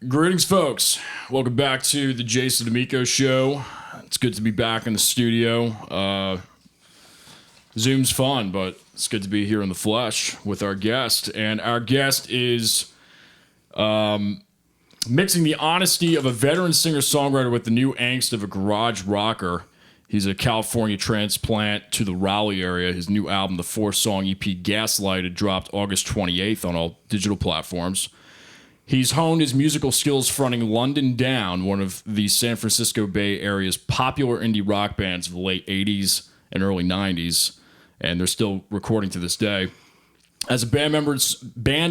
Greetings, folks. Welcome back to the Jason Damico show. It's good to be back in the studio. Zoom's fun, but it's good to be here in the flesh with our guest. And our guest is mixing the honesty of a veteran singer-songwriter with the new angst of a garage rocker. He's a California transplant to the Raleigh area. His new album, the 4-song EP Gaslighted, dropped August 28th on all digital platforms. He's honed his musical skills fronting London Down, one of the San Fransisco Bay area's popular indie rock bands of the late 80s and early 90s, and they're still recording to this day. As a band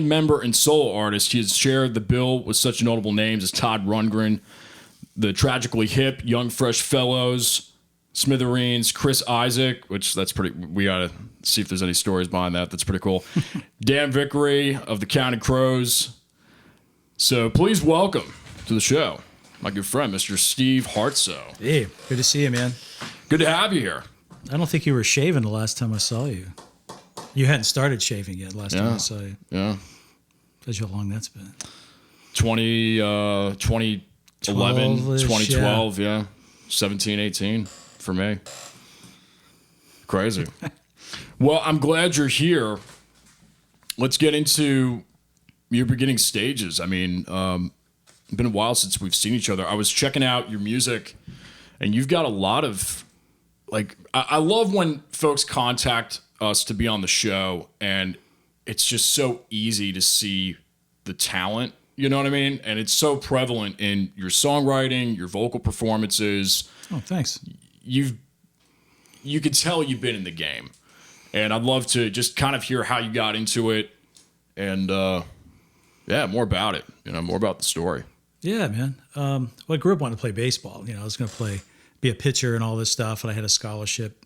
member and solo artist, he has shared the bill with such notable names as Todd Rundgren, the Tragically Hip, Young Fresh Fellows, Smithereens, Chris Isaak, which that's pretty, we gotta see if there's any stories behind that. That's pretty cool. Dan Vickery of the Counting Crows. So please welcome to the show my good friend, Mr. Steve Hartsoe. Hey, good to see you, man. Good to have you here. I don't think you were shaving the last time I saw you. You hadn't started shaving yet last time I saw you. Yeah. That's how long that's been. 2011, 2012, yeah. 17, 18 for me. Crazy. Well, I'm glad you're here. Let's get into your beginning stages. I mean, it's been a while since we've seen each other. I was checking out your music, and you've got a lot of, like, I love when folks contact us to be on the show, and it's just so easy to see the talent, you know what I mean? And it's so prevalent in your songwriting, your vocal performances. Oh, thanks. You could tell you've been in the game, and I'd love to just kind of hear how you got into it, and yeah, more about it, more about the story. Yeah, man. Well, I grew up wanting to play baseball. I was going to be a pitcher and all this stuff, and I had a scholarship.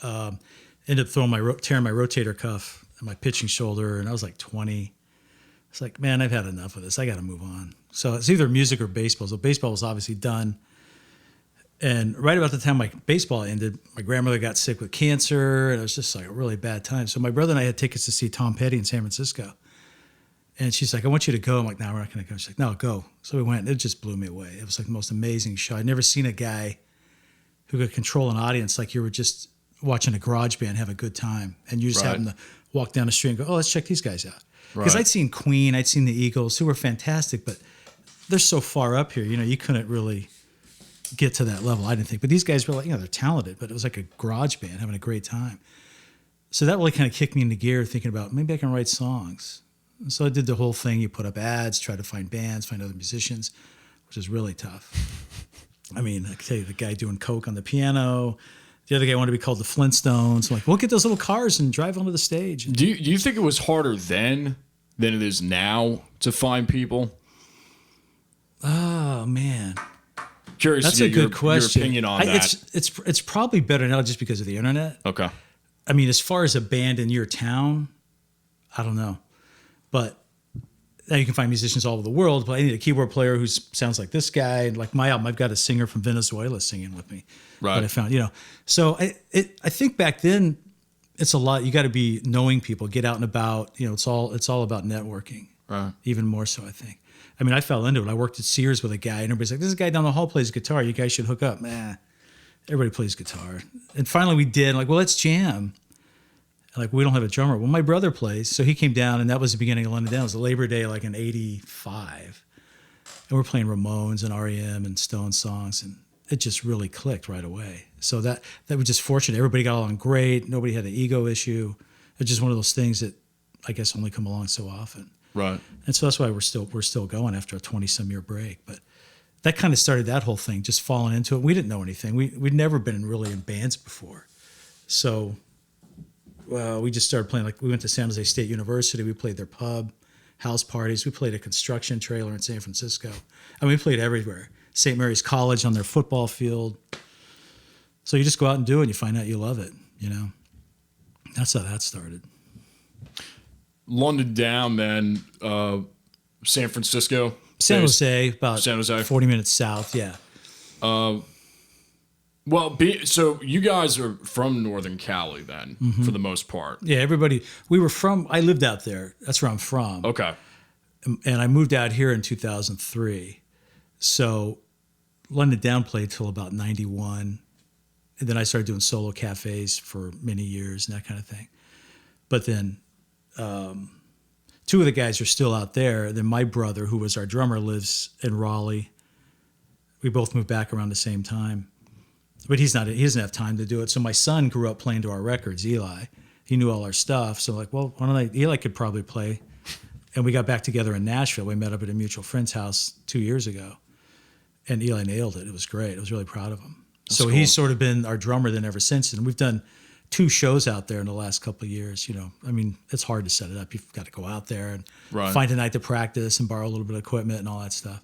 Ended up tearing my rotator cuff and my pitching shoulder, and I was like 20. It's like, man, I've had enough of this. I got to move on. So it's either music or baseball. So baseball was obviously done. And right about the time my baseball ended, my grandmother got sick with cancer, and it was just like a really bad time. So my brother and I had tickets to see Tom Petty in San Francisco. And she's like, I want you to go. I'm like, no, we're not going to go. She's like, no, go. So we went, and it just blew me away. It was like the most amazing show. I'd never seen a guy who could control an audience like you were just watching a garage band have a good time. And you just happen to walk down the street and go, oh, let's check these guys out. Because I'd seen Queen, I'd seen the Eagles, who were fantastic, but they're so far up here. You couldn't really get to that level, I didn't think. But these guys were like, they're talented, but it was like a garage band having a great time. So that really kind of kicked me into gear, thinking about maybe I can write songs. So I did the whole thing. You put up ads, try to find bands, find other musicians, which is really tough. I mean, I can tell you, the guy doing coke on the piano, the other guy wanted to be called the Flintstones. I'm like, we'll get those little cars and drive onto the stage. Do you think it was harder then than it is now to find people? Oh, man. Curious That's to a get good question. Your opinion on that. It's probably better now just because of the internet. Okay. I mean, as far as a band in your town, I don't know. But now you can find musicians all over the world. But I need a keyboard player who sounds like this guy. And like my album, I've got a singer from Venezuela singing with me. Right. That I found, So I think back then, it's a lot. You got to be knowing people, get out and about. It's all about networking. Right. Even more so, I think. I mean, I fell into it. I worked at Sears with a guy, and everybody's like, "This is a guy down the hall plays guitar. You guys should hook up." Everybody plays guitar. And finally, we did. Like, well, let's jam. Like, we don't have a drummer. Well, my brother plays. So he came down, and that was the beginning of London Down. It was a Labor Day, like in 85. And we're playing Ramones and r.e.m. and Stone songs, and it just really clicked right away. So that was just fortunate. Everybody got along great. Nobody had an ego issue. It's just one of those things that I guess only come along so often. Right. And so that's why we're still going after a 20-some year break. But that kind of started that whole thing, just falling into it. We didn't know anything. We'd never been really in bands before. So we just started playing. Like, we went to San Jose State University. We played their pub, house parties. We played a construction trailer in San Francisco. I mean, we played everywhere. St. Mary's College on their football field. So you just go out and do it, and you find out you love it, That's how that started. London Down, then San Francisco. San Jose, about San Jose. 40 minutes south, yeah. Well, so you guys are from Northern Cali then, for the most part. Yeah, I lived out there. That's where I'm from. Okay. and I moved out here in 2003. So London Down played till about 91. And then I started doing solo cafes for many years and that kind of thing. But then two of the guys are still out there. Then my brother, who was our drummer, lives in Raleigh. We both moved back around the same time. But he doesn't have time to do it. So my son grew up playing to our records, Eli. He knew all our stuff. So like, well, Eli could probably play. And we got back together in Nashville. We met up at a mutual friend's house 2 years ago. And Eli nailed it. It was great. I was really proud of him. So cool. He's sort of been our drummer then ever since. And we've done 2 shows out there in the last couple of years. I mean, it's hard to set it up. You've got to go out there and find a night to practice and borrow a little bit of equipment and all that stuff.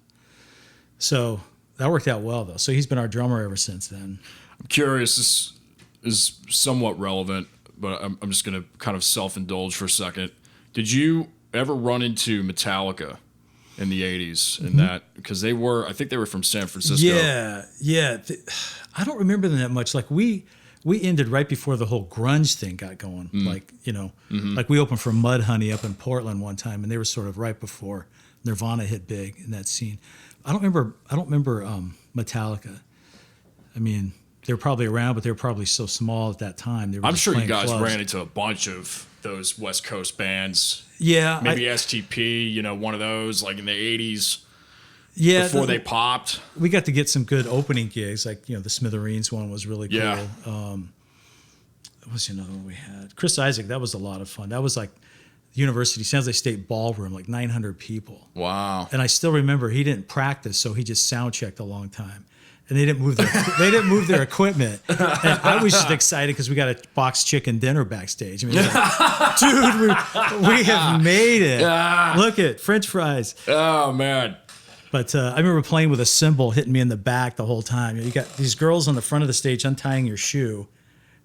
So that worked out well, though. So he's been our drummer ever since then. I'm curious, this is somewhat relevant, but I'm just going to kind of self-indulge for a second. Did you ever run into Metallica in the 80s and that? Because I think they were from San Francisco. Yeah. I don't remember them that much. Like we ended right before the whole grunge thing got going. Like, like we opened for Mudhoney up in Portland one time, and they were sort of right before Nirvana hit big in that scene. I don't remember Metallica. I mean, they were probably around, but they were probably so small at that time. I'm sure you guys ran into a bunch of those West Coast bands. Yeah. Maybe STP, one of those, like in the 80s. Yeah. Before they popped. We got to get some good opening gigs. Like, the Smithereens one was really cool. Yeah. What was another one we had? Chris Isaak, that was a lot of fun. That was like University, San Jose State Ballroom, like 900 people. Wow. And I still remember he didn't practice, so he just sound checked a long time. And they didn't move their equipment. And I was just excited because we got a boxed chicken dinner backstage. I mean, like, dude, we have made it. Look at French fries. Oh man. But I remember playing with a cymbal hitting me in the back the whole time. You got these girls on the front of the stage untying your shoe,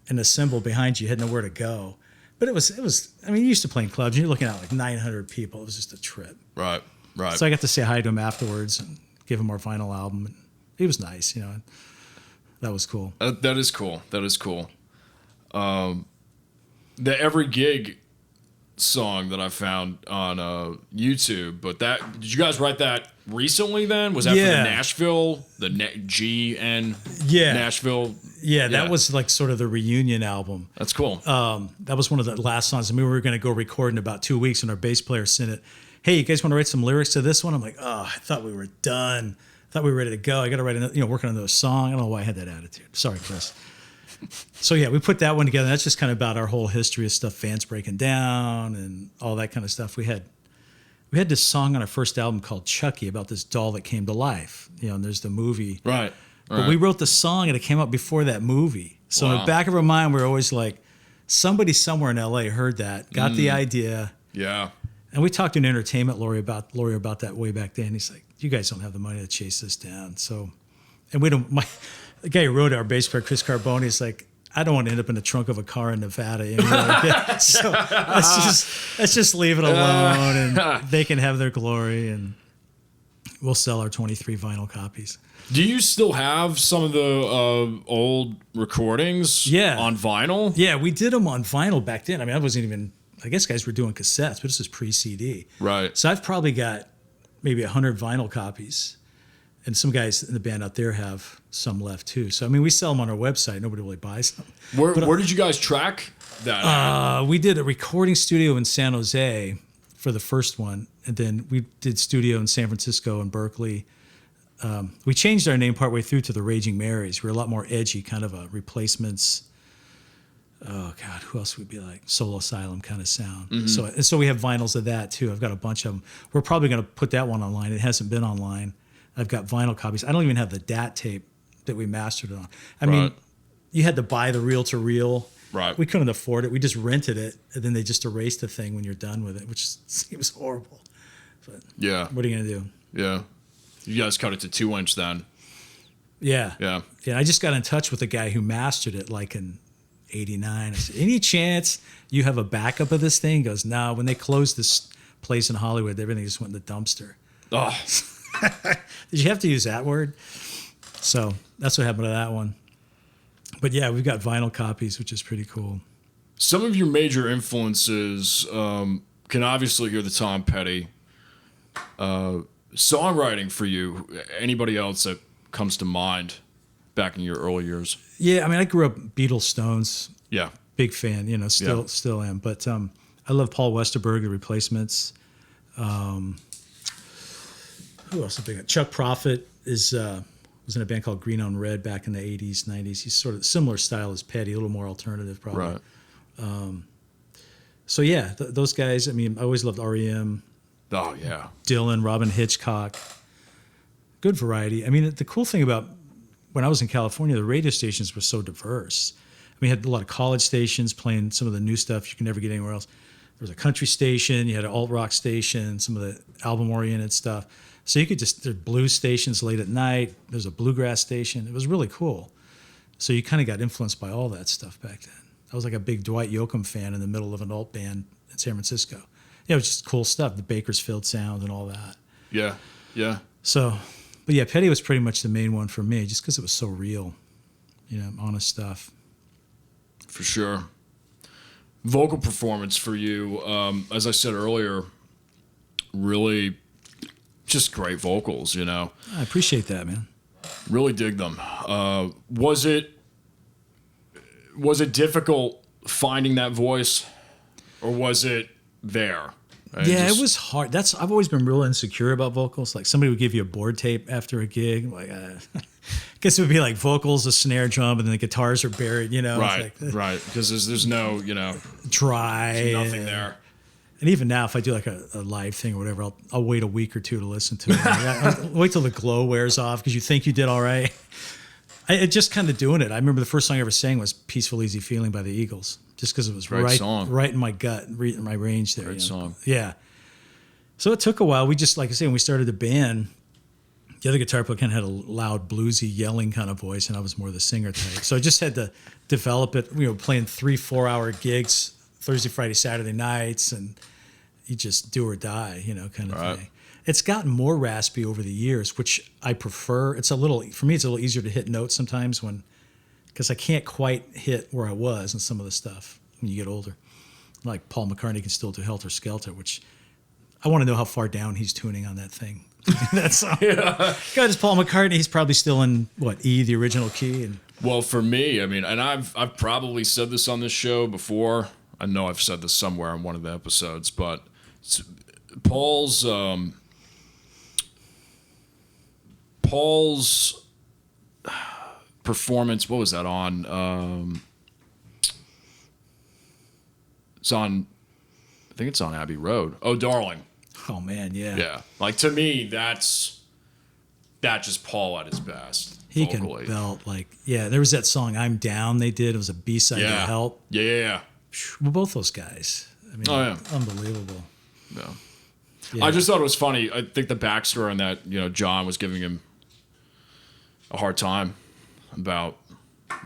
and the cymbal behind you, had nowhere to go. But it was. I mean, you used to play in clubs, and you're looking at like 900 people. It was just a trip. Right. So I got to say hi to him afterwards and give him our final album. And he was nice, That was cool. That is cool. The Every Gig song that I found on YouTube, but did you guys write that recently then? Was that for the Nashville, Nashville? Yeah, that was like sort of the reunion album. That's cool. That was one of the last songs. I mean, we were going to go record in about 2 weeks, and our bass player sent it. Hey, you guys want to write some lyrics to this one? I'm like, I thought we were done. I thought we were ready to go. I got to write another, working on another song. I don't know why I had that attitude. Sorry, Chris. So yeah, we put that one together. That's just kind of about our whole history of stuff, fans breaking down and all that kind of stuff. We had this song on our first album called Chucky about this doll that came to life. And there's the movie. Right. But we wrote the song and it came out before that movie. So in the back of our mind, we were always like, somebody somewhere in LA heard that, got the idea. Yeah. And we talked to an entertainment lawyer about that way back then. He's like, you guys don't have the money to chase this down. So, and the guy who wrote our bass player, Chris Carboni, is like, I don't want to end up in the trunk of a car in Nevada. So let's just leave it alone, and they can have their glory, and we'll sell our 23 vinyl copies. Do you still have some of the old recordings on vinyl? Yeah, we did them on vinyl back then. I mean, I guess guys were doing cassettes, but this is pre-CD. Right. So I've probably got maybe 100 vinyl copies. And some guys in the band out there have some left too. So, I mean, we sell them on our website. Nobody really buys them. Where did you guys track that? We did a recording studio in San Jose for the first one. And then we did studio in San Francisco and Berkeley. We changed our name partway through to the Raging Marys. We're a lot more edgy, kind of a replacements. Oh, God, who else would be like? Soul Asylum kind of sound. Mm-hmm. So we have vinyls of that too. I've got a bunch of them. We're probably going to put that one online. It hasn't been online. I've got vinyl copies. I don't even have the DAT tape that we mastered it on. I mean, you had to buy the reel-to-reel. Right. We couldn't afford it. We just rented it, and then they just erased the thing when you're done with it, which seems horrible. But what are you going to do? Yeah. You guys cut it to 2-inch then. Yeah. Yeah. I just got in touch with the guy who mastered it like in 89. I said, any chance you have a backup of this thing? He goes, no. When they closed this place in Hollywood, everything just went in the dumpster. Oh. Did you have to use that word? So that's what happened to that one. But yeah, we've got vinyl copies, which is pretty cool. Some of your major influences can obviously hear the Tom Petty. Songwriting for you, anybody else that comes to mind back in your early years? Yeah, I mean, I grew up Beatles, Stones, Yeah. big fan. You know, still am. But I love Paul Westerberg, The Replacements. Who else? Chuck Prophet was in a band called Green on Red back in the 80s, 90s. He's sort of similar style as Petty, a little more alternative, probably. Right. So yeah, those guys. I mean, I always loved R.E.M. Oh, yeah. Dylan, Robin Hitchcock. Good variety. I mean, the cool thing about when I was in California, the radio stations were so diverse. We had a lot of college stations playing some of the new stuff you can never get anywhere else. There was a country station, you had an alt rock station, some of the album oriented stuff. So you could there's blues stations late at night. There's a bluegrass station. It was really cool. So you kind of got influenced by all that stuff back then. I was like a big Dwight Yoakam fan in the middle of an alt band in San Francisco. Yeah, it was just cool stuff, the Bakersfield sound and all that. Yeah. Yeah. So, but yeah, Petty was pretty much the main one for me just because it was so real, honest stuff. For sure. Vocal performance for you, as I said earlier, really just great vocals, I appreciate that, man. Really dig them. Was it difficult finding that voice, or was it there? Yeah, it was hard. I've always been real insecure about vocals. Like somebody would give you a board tape after a gig, like I guess it would be like vocals, a snare drum, and then the guitars are buried. Right, right. Because there's no, dry, there's nothing there. And even now, if I do like a live thing or whatever, I'll wait a week or two to listen to it. I'll wait till the glow wears off because you think you did all right. I just kind of doing it. I remember the first song I ever sang was "Peaceful Easy Feeling" by the Eagles, just because it was right in my gut, right in my range there. Great song. Yeah. So it took a while. We just, like I say, when we started the band, the other guitar player kind of had a loud, bluesy, yelling kind of voice, and I was more the singer type. So I just had to develop it. Playing 3-4 hour gigs Thursday, Friday, Saturday nights, and you just do or die, kind of thing. It's gotten more raspy over the years, which I prefer. For me, it's a little easier to hit notes sometimes because I can't quite hit where I was in some of the stuff when you get older. Like Paul McCartney can still do Helter Skelter, which I want to know how far down he's tuning on that thing. That song. Yeah. God, it's Paul McCartney. He's probably still in E, the original key. Well, for me, I mean, and I've probably said this on this show before. I know I've said this somewhere in one of the episodes, but Paul's performance, what was that on? I think it's on Abbey Road. Oh, Darling. Oh man, yeah. Yeah. Like to me, that's just Paul at his best. He vocally. Can belt there was that song "I'm Down" they did. It was a B-side to Help. Yeah. Well, both those guys. I mean, unbelievable. No. Yeah. I just thought it was funny. I think the backstory on that, John was giving him a hard time about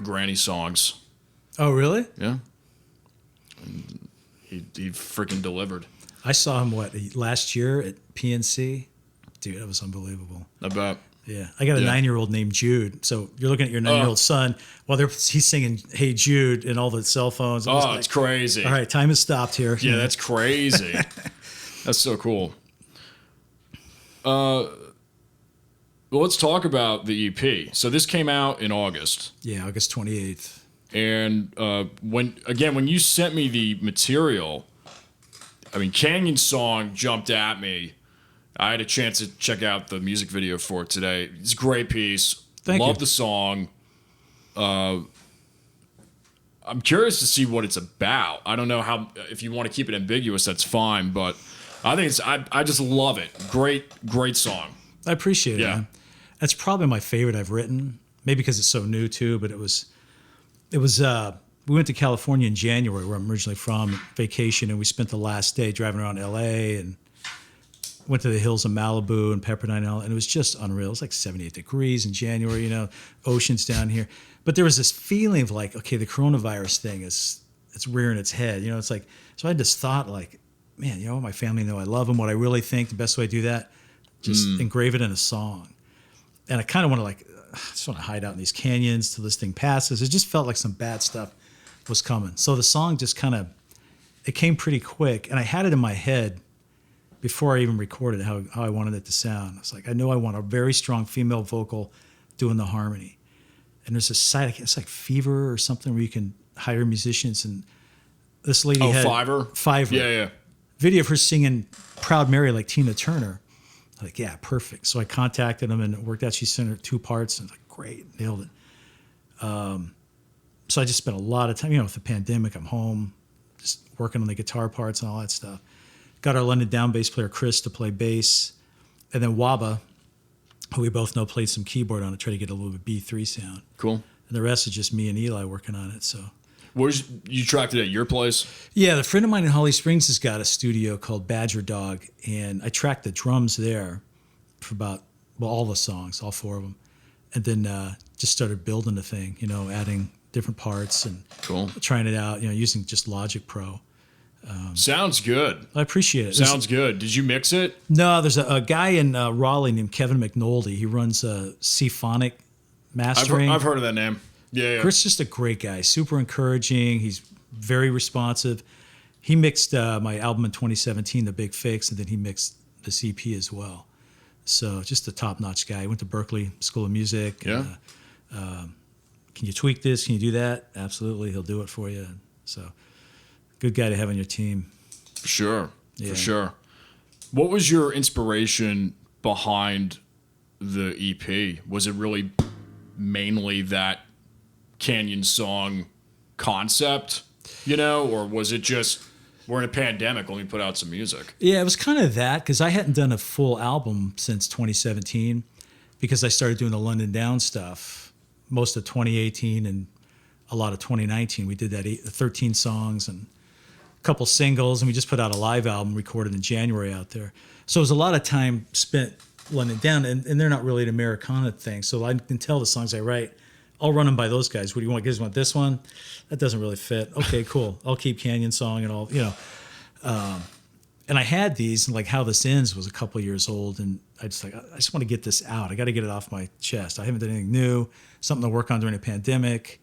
granny songs. Oh, really? Yeah. And he freaking delivered. I saw him last year at PNC. Dude, that was unbelievable. I bet. Yeah, I got a 9-year-old named Jude. So you're looking at your 9-year-old son while he's singing "Hey Jude" and all the cell phones. It's crazy. All right, time has stopped here. Yeah, that's crazy. That's so cool. Well, let's talk about the EP. So this came out in August. Yeah, August 28th. And when you sent me the material, I mean, Canyon Song jumped at me. I had a chance to check out the music video for it today. It's a great piece. Love the song. I'm curious to see what it's about. I don't know if you want to keep it ambiguous, that's fine. But I think I just love it. Great song. I appreciate it. Yeah. Man. That's probably my favorite I've written. Maybe because it's so new too, but it was, we went to California in January, where I'm originally from, vacation, and we spent the last day driving around LA and went to the hills of Malibu and Pepperdine, and it was just unreal. It was like 78 degrees in January, oceans down here. But there was this feeling of like, okay, the coronavirus thing it's rearing its head. It's like, so I had this thought like, man, my family know I love them. What I really think, the best way to do that, just engrave it in a song. And I kind of want to I just want to hide out in these canyons till this thing passes. It just felt like some bad stuff was coming. So the song just it came pretty quick. And I had it in my head before I even recorded how I wanted it to sound. I was like, I know I want a very strong female vocal doing the harmony. And there's a site, it's like Fever or something, where you can hire musicians. And this lady had Fiverr. Yeah. Video of her singing Proud Mary like Tina Turner. I'm like, yeah, perfect. So I contacted them and it worked out. She sent her 2 parts and I was like, great, nailed it. So I just spent a lot of time, with the pandemic, I'm home, just working on the guitar parts and all that stuff. Got our London down bass player, Chris, to play bass. And then Waba, who we both know played some keyboard on it, try to get a little bit B3 sound. Cool. And the rest is just me and Eli working on it. So, you tracked it at your place? Yeah, the friend of mine in Holly Springs has got a studio called Badger Dog, and I tracked the drums there for about all the songs, all 4 of them, and then just started building the thing. Adding different parts and trying it out. Using just Logic Pro. Sounds good. I appreciate it. Sounds good. Did you mix it? No, there's a guy in Raleigh named Kevin McNulty. He runs Symphonic Mastering. I've heard of that name. Yeah. Chris is just a great guy, super encouraging. He's very responsive. He mixed my album in 2017, The Big Fix, and then he mixed this EP as well. So just a top-notch guy. He went to Berklee School of Music. Yeah. And, can you tweak this? Can you do that? Absolutely. He'll do it for you. So good guy to have on your team. For sure. Yeah. For sure. What was your inspiration behind the EP? Was it really mainly that Canyon song concept, or was it just, we're in a pandemic, let me put out some music? Yeah, it was kind of that, because I hadn't done a full album since 2017 because I started doing the London Down stuff most of 2018 and a lot of 2019. We did that 13 songs and a couple singles, and we just put out a live album recorded in January out there. So it was a lot of time spent London Down, and they're not really an Americana thing. So I can tell the songs I write, I'll run them by those guys. What do you want? You guys want this one? That doesn't really fit. Okay, cool. I'll keep Canyon Song and all, and I had these, and like How This Ends was a couple years old, and I just want to get this out. I got to get it off my chest. I haven't done anything new, something to work on during a pandemic.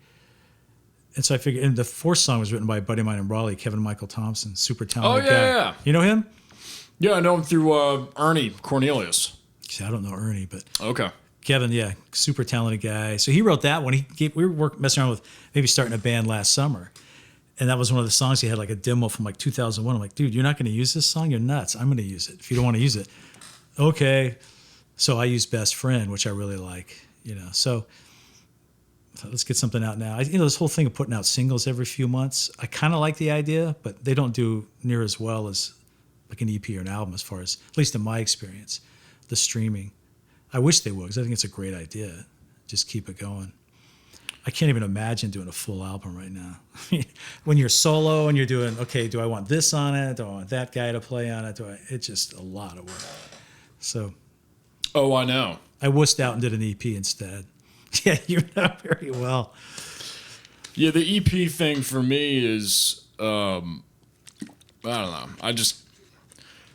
And so I figured, and the 4th song was written by a buddy of mine in Raleigh, Kevin Michael Thompson, super talented guy. Yeah. You know him? Yeah, I know him through Ernie Cornelius. See, I don't know Ernie, but okay. Kevin, yeah, super talented guy. So he wrote that one. We were messing around with maybe starting a band last summer. And that was one of the songs he had like a demo from like 2001. I'm like, dude, you're not going to use this song? You're nuts. I'm going to use it. If you don't want to use it. Okay. So I used Best Friend, which I really like, So let's get something out now. This whole thing of putting out singles every few months, I kind of like the idea, but they don't do near as well as like an EP or an album as far as, at least in my experience, the streaming. I wish they would, because I think it's a great idea. Just keep it going. I can't even imagine doing a full album right now. When you're solo and you're doing, okay, do I want this on it? Do I want that guy to play on it? It's just a lot of work. So. Oh, I know. I wussed out and did an EP instead. Yeah, you know very well. Yeah, the EP thing for me is, I don't know. I just,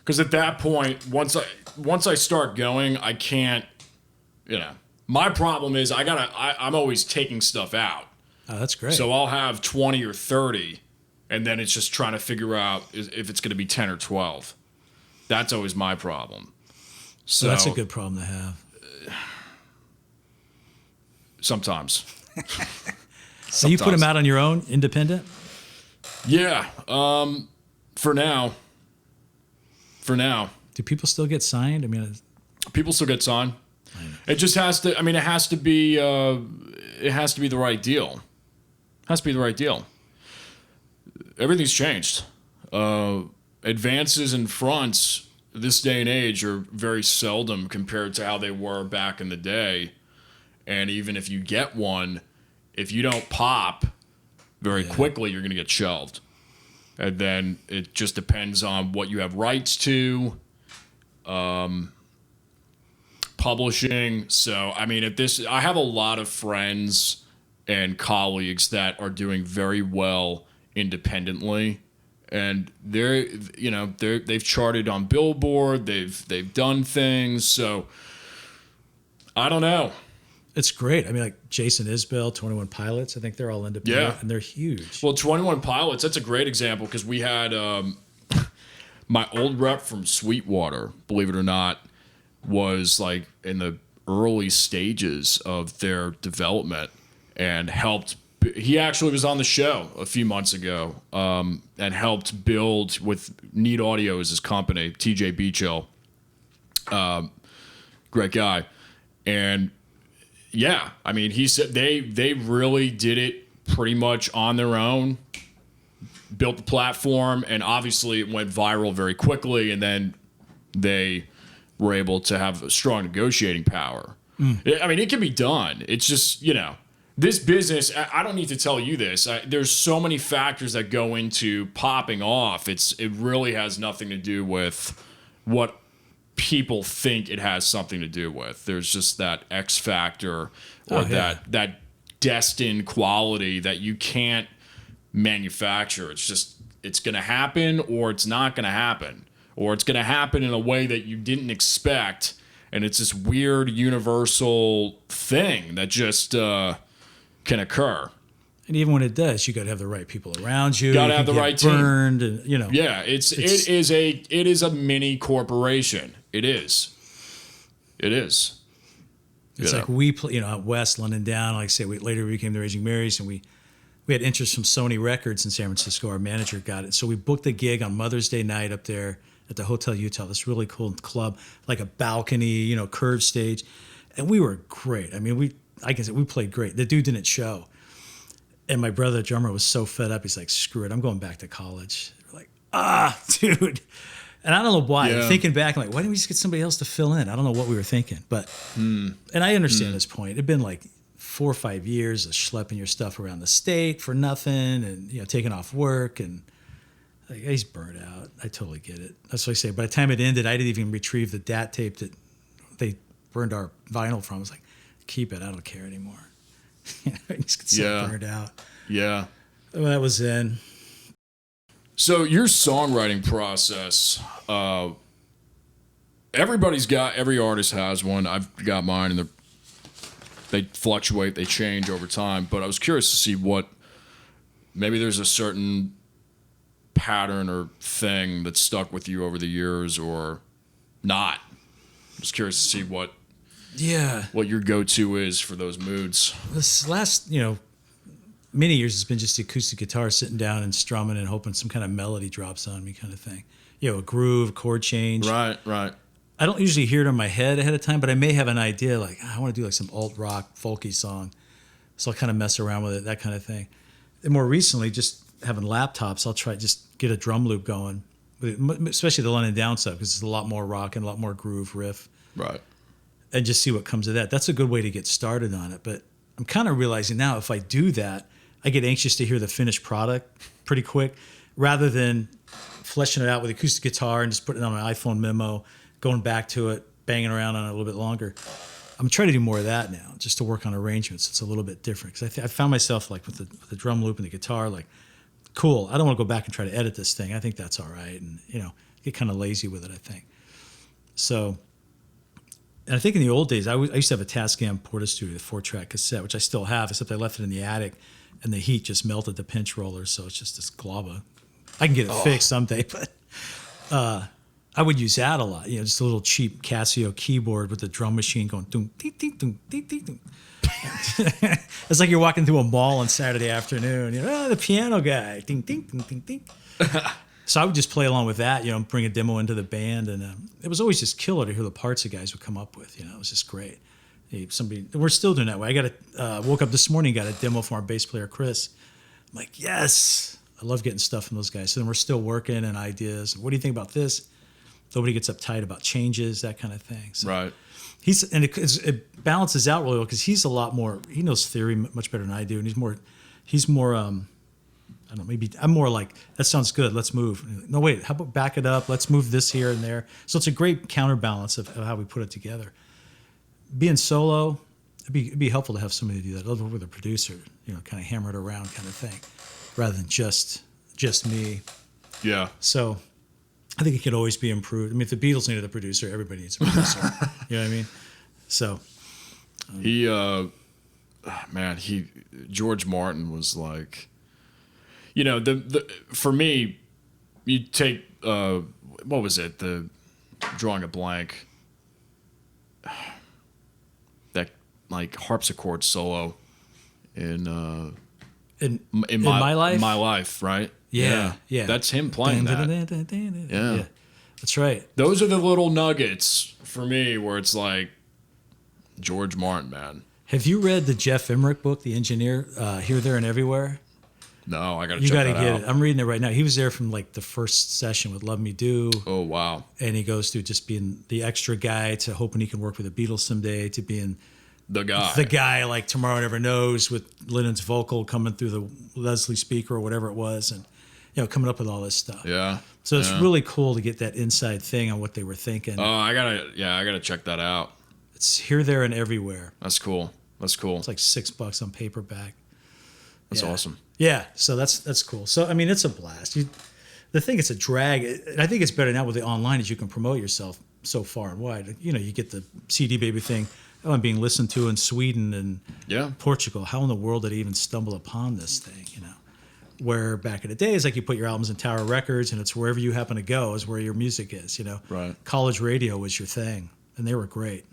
because at that point, once I start going, I can't, My problem is I'm always taking stuff out. Oh, that's great. So I'll have 20 or 30, and then it's just trying to figure out if it's going to be 10 or 12. That's always my problem. So that's a good problem to have. Sometimes. So you put them out on your own, independent? Yeah. For now. Do people still get signed? I mean, people still get signed. It just has to. I mean, it has to be. It has to be the right deal. It has to be the right deal. Everything's changed. Advances and fronts this day and age are very seldom compared to how they were back in the day. And even if you get one, if you don't pop very quickly, you're going to get shelved. And then it just depends on what you have rights to. Publishing. So, I mean, I have a lot of friends and colleagues that are doing very well independently, and they've charted on Billboard. They've done things. So, I don't know. It's great. I mean, like Jason Isbell, 21 Pilots. I think they're all independent, and they're huge. Well, 21 Pilots. That's a great example because we had. my old rep from Sweetwater, believe it or not, was like in the early stages of their development and helped. He actually was on the show a few months ago and helped build with Neat Audio as his company, TJ Beachill. Great guy. And yeah, I mean, he said they really did it pretty much on their own, built the platform, and obviously it went viral very quickly, and then they were able to have a strong negotiating power. I mean, it can be done. It's just, this business, I don't need to tell you this. There's so many factors that go into popping off. It really has nothing to do with what people think it has something to do with. There's just that X factor or that destined quality that you can't manufacture. It's going to happen, or it's not going to happen, or it's going to happen in a way that you didn't expect. And it's this weird universal thing that just can occur. And even when it does, you got to have the right people around you. Got to have the right team. Burned, and Yeah, it is a mini corporation. It is. It's like we play, out west, London down. Like I say, later we became the Raging Marys, and we had interest from Sony Records in San Francisco. Our manager got it, so we booked a gig on Mother's Day night up there at the Hotel Utah. This really cool club, like a balcony, curved stage, and we were great. I mean, we played great. The dude didn't show. And my brother, the drummer, was so fed up. He's like, screw it, I'm going back to college. We're like, dude. And I don't know why. Yeah. Thinking back, I'm like, why didn't we just get somebody else to fill in? I don't know what we were thinking. But, and I understand this point. It'd been like 4 or 5 years of schlepping your stuff around the state for nothing and, taking off work. And like, he's burnt out. I totally get it. That's what I say. By the time it ended, I didn't even retrieve the DAT tape that they burned our vinyl from. I was like, keep it. I don't care anymore. He's so burned out. Yeah. Well, that was in. So your songwriting process, every artist has one. I've got mine, and they fluctuate, they change over time. But I was curious to see maybe there's a certain pattern or thing that stuck with you over the years, or not. I'm just curious to see what your go-to is for those moods. This last, many years it's been just the acoustic guitar sitting down and strumming and hoping some kind of melody drops on me kind of thing. A groove, a chord change. Right. I don't usually hear it in my head ahead of time, but I may have an idea like, I want to do like some alt rock, folky song. So I'll kind of mess around with it, that kind of thing. And more recently, just having laptops, I'll try just get a drum loop going, especially the London Down stuff, because it's a lot more rock and a lot more groove riff. Right. And just see what comes of that. That's a good way to get started on it. But I'm kind of realizing now if I do that, I get anxious to hear the finished product pretty quick rather than fleshing it out with acoustic guitar and just putting it on an iPhone memo, going back to it, banging around on it a little bit longer. I'm trying to do more of that now, just to work on arrangements. It's a little bit different. Because I found myself like with the drum loop and the guitar, like, cool, I don't want to go back and try to edit this thing. I think that's all right. And, get kind of lazy with it, I think. So, and I think in the old days, I used to have a Tascam Portastudio, the 4-track cassette, which I still have, except I left it in the attic, and the heat just melted the pinch roller, so it's just this glob. I can get it fixed someday, but I would use that a lot. Just a little cheap Casio keyboard with the drum machine going doom, ding, ding, doom, ding, ding, doom. It's like you're walking through a mall on Saturday afternoon. The piano guy, ding, ding, ding, ding, ding. So I would just play along with that, bring a demo into the band, and it was always just killer to hear the parts the guys would come up with. It was just great. We're still doing that way. I woke up this morning, got a demo from our bass player Chris. I'm like, yes, I love getting stuff from those guys. So then we're still working and ideas. What do you think about this? Nobody gets uptight about changes, that kind of thing. So right. It balances out really well because he's a lot more. He knows theory much better than I do, and he's more. I don't know, maybe I'm more like, that sounds good, let's move. No, wait, how about back it up? Let's move this here and there. So it's a great counterbalance of how we put it together. Being solo, it'd be helpful to have somebody do that. I'd love with a producer, kind of hammer it around kind of thing, rather than just me. Yeah. So I think it could always be improved. I mean, if the Beatles needed a producer, everybody needs a producer. You know what I mean? So. George Martin was like, for me, you take what was it? Drawing a blank. That like harpsichord solo in my life. My life, right? Yeah. That's him playing that. Yeah, that's right. Those are the little nuggets for me where it's like George Martin, man. Have you read the Jeff Emmerich book, The Engineer, Here, There, and Everywhere? No, I gotta. You check got to that get out. it. I'm reading it right now. He was there from like the first session with Love Me Do. Oh wow. And he goes through just being the extra guy to hoping he can work with the Beatles someday to being The guy. the guy like Tomorrow Never Knows with Lennon's vocal coming through the Leslie speaker or whatever it was, and coming up with all this stuff. Yeah. So it's really cool to get that inside thing on what they were thinking. Oh, I gotta check that out. It's Here, There, and Everywhere. That's cool. That's cool. It's like $6 on paperback. That's awesome. Yeah, so that's cool. So I mean, it's a blast. The thing, it's a drag. I think it's better now with the online, as you can promote yourself so far and wide. You get the CD Baby thing. Oh, I'm being listened to in Sweden and Portugal. How in the world did I even stumble upon this thing? Where back in the days, like you put your albums in Tower Records, and it's wherever you happen to go is where your music is. Right. College radio was your thing, and they were great.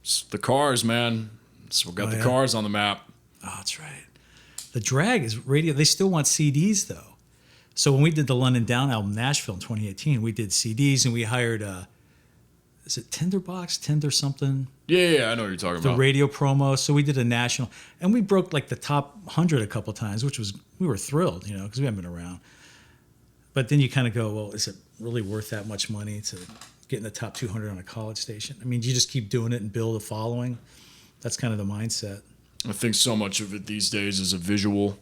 It's the cars, man. So we got the cars on the map. Oh, that's right. The drag is radio. They still want CDs though. So when we did the London Down album, Nashville in 2018, we did CDs and we hired, is it Tinderbox, Tinder something? Yeah, I know what you're talking The about. radio promo. So we did a national, and we broke like the top 100 a couple times, which was, we were thrilled, because we haven't been around. But then you kind of go, well, is it really worth that much money to get in the top 200 on a college station? I mean, you just keep doing it and build a following. That's kind of the mindset. I think so much of it these days is a visual.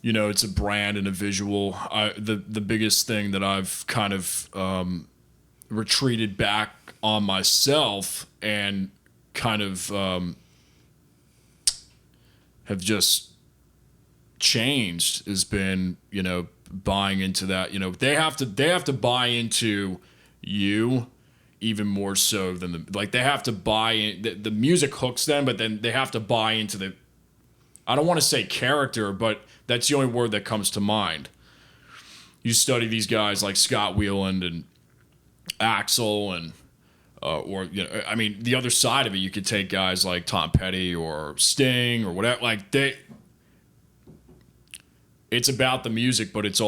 It's a brand and a visual. The biggest thing that I've kind of retreated back on myself and kind of have just changed has been, buying into that. They have to buy into you even more so than they have to buy in. The music hooks them, but then they have to buy into the, I don't want to say character, but that's the only word that comes to mind. You study these guys like Scott Weiland and Axl and the other side of it, you could take guys like Tom Petty or Sting or whatever. Like it's about the music, but it's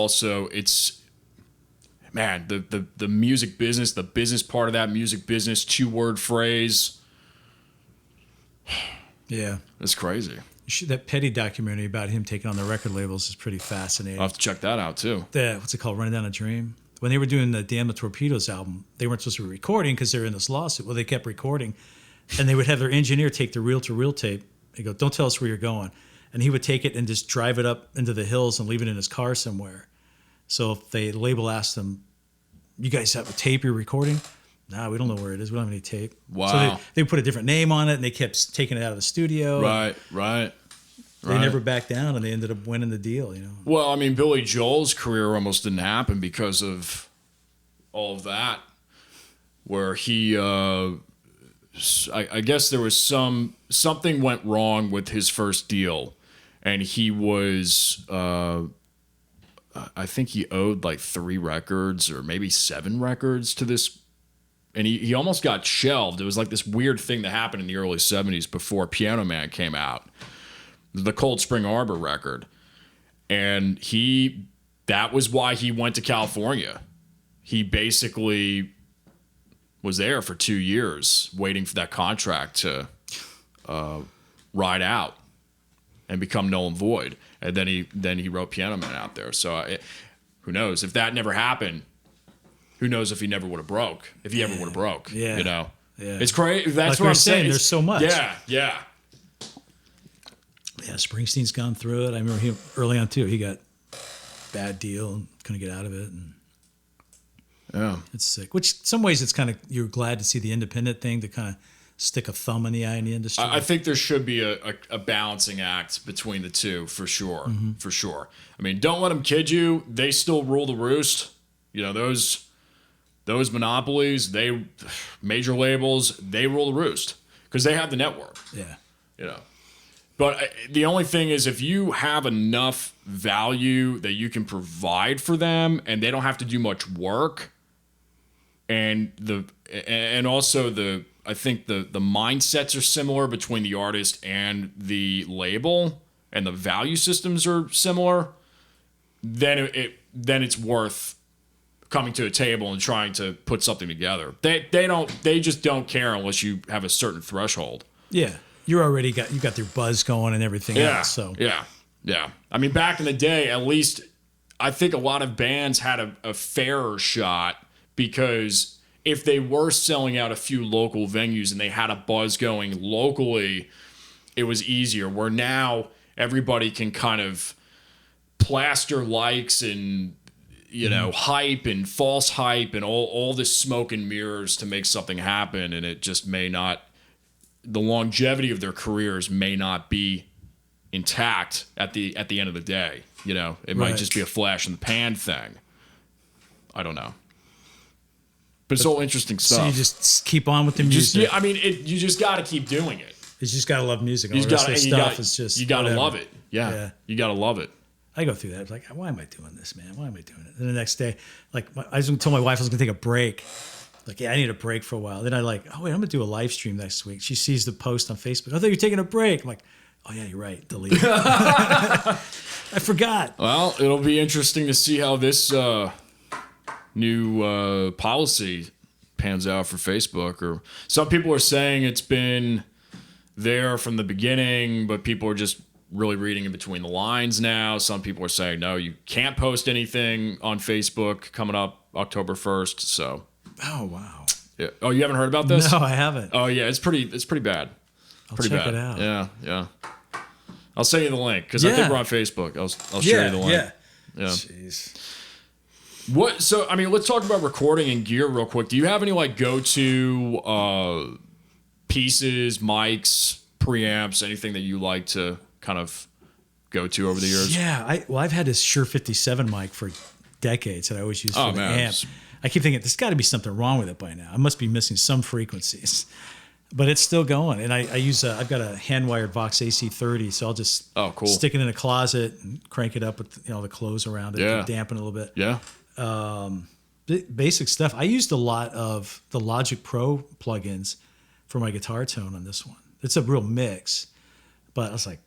man, the music business, the business part of that music business, 2-word phrase. Yeah. It's crazy. That Petty documentary about him taking on the record labels is pretty fascinating. I'll have to check that out too. What's it called? Running Down a Dream? When they were doing the Damn the Torpedoes album, they weren't supposed to be recording because they were in this lawsuit. Well, they kept recording. And they would have their engineer take the reel-to-reel tape and go, don't tell us where you're going. And he would take it and just drive it up into the hills and leave it in his car somewhere. So if the label asked them, you guys have a tape you're recording? Nah, we don't know where it is. We don't have any tape. Wow. So they put a different name on it, and they kept taking it out of the studio. Right. They never backed down, and they ended up winning the deal, Well, I mean, Billy Joel's career almost didn't happen because of all of that, where he, I guess there was something went wrong with his first deal, and he was, I think he owed like 3 records or maybe 7 records to this. And he almost got shelved. It was like this weird thing that happened in the early 70s before Piano Man came out. The Cold Spring Harbor record. And that was why he went to California. He basically was there for 2 years waiting for that contract to ride out and become null and void. And then he wrote Piano Man out there. So who knows? If that never happened, who knows if he never would have broke? If he ever would have broke, Yeah. It's crazy. That's Like what we I'm were saying, saying. there's so much. Yeah. Yeah, Springsteen's gone through it. I remember him early on too. He got bad deal and couldn't get out of it, and it's sick. Which in some ways it's kind of, you're glad to see the independent thing to kind of stick a thumb in the eye in the industry. I think there should be a balancing act between the two for sure. Mm-hmm. For sure. I mean, don't let them kid you. They still rule the roost. Those monopolies, major labels, they rule the roost because they have the network. Yeah. But the only thing is, if you have enough value that you can provide for them, and they don't have to do much work, and also I think the mindsets are similar between the artist and the label, and the value systems are similar, then it's worth coming to a table and trying to put something together. They just don't care unless you have a certain threshold. Yeah. You got your buzz going and everything else. So yeah. I mean, back in the day, at least I think a lot of bands had a fairer shot, because if they were selling out a few local venues and they had a buzz going locally, it was easier. Where now everybody can kind of plaster likes and hype and false hype and all this smoke and mirrors to make something happen, and it just may not. The longevity of their careers may not be intact at the end of the day. It might just be a flash in the pan thing. I don't know. But it's all interesting stuff. So you just keep on with the music. You just got to keep doing it. You just got to love music. You got to love it. Yeah. You got to love it. I go through that. Like, why am I doing this, man? Why am I doing it? And the next day, like, I was told my wife I was going to take a break. Like, yeah, I need a break for a while. Then I'm going to do a live stream next week. She sees the post on Facebook. I thought you were taking a break. I'm like, oh, yeah, you're right. Delete it. I forgot. Well, it'll be interesting to see how this new policy pans out for Facebook. Or some people are saying it's been there from the beginning, but people are just really reading in between the lines now. Some people are saying, no, you can't post anything on Facebook coming up October 1st. So. Oh, wow. Yeah. Oh, you haven't heard about this? No, I haven't. Oh, yeah. It's pretty bad. I'll check it out. Yeah. I'll send you the link, because I think we're on Facebook. I'll share you the link. Yeah. Jeez. What? So, I mean, let's talk about recording and gear real quick. Do you have any go-to pieces, mics, preamps, anything that you like to kind of go to over the years? Yeah. I've had this Shure 57 mic for decades that I always use for the amp. I keep thinking there's got to be something wrong with it by now. I must be missing some frequencies, but it's still going. And I use I've got a hand wired Vox AC30, so I'll just stick it in a closet and crank it up with the clothes around it to dampen a little bit. Yeah. Basic stuff. I used a lot of the Logic Pro plugins for my guitar tone on this one. It's a real mix, but I was like,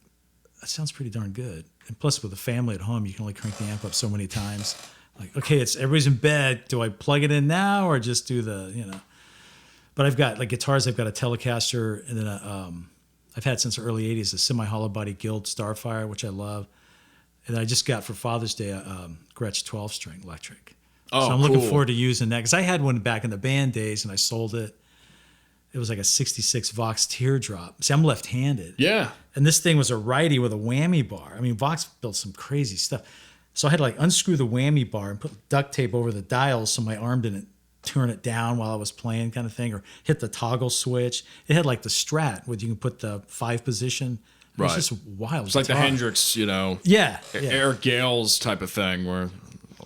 that sounds pretty darn good. And plus, with a family at home, you can only crank the amp up so many times. Like, okay, everybody's in bed. Do I plug it in now or just do But I've got guitars. I've got a Telecaster, and then I've had since the early '80s a semi-hollow body Guild Starfire, which I love. And I just got for Father's Day a Gretsch 12-string electric. Oh, so I'm looking forward to using that, because I had one back in the band days and I sold it. It was like a 66 Vox Teardrop. See, I'm left-handed. Yeah. And this thing was a righty with a whammy bar. I mean, Vox built some crazy stuff. So I had to unscrew the whammy bar and put duct tape over the dials so my arm didn't turn it down while I was playing, kind of thing, or hit the toggle switch. It had the Strat where you can put the 5 position. It was just wild. It's like the Hendrix, Eric Gales type of thing where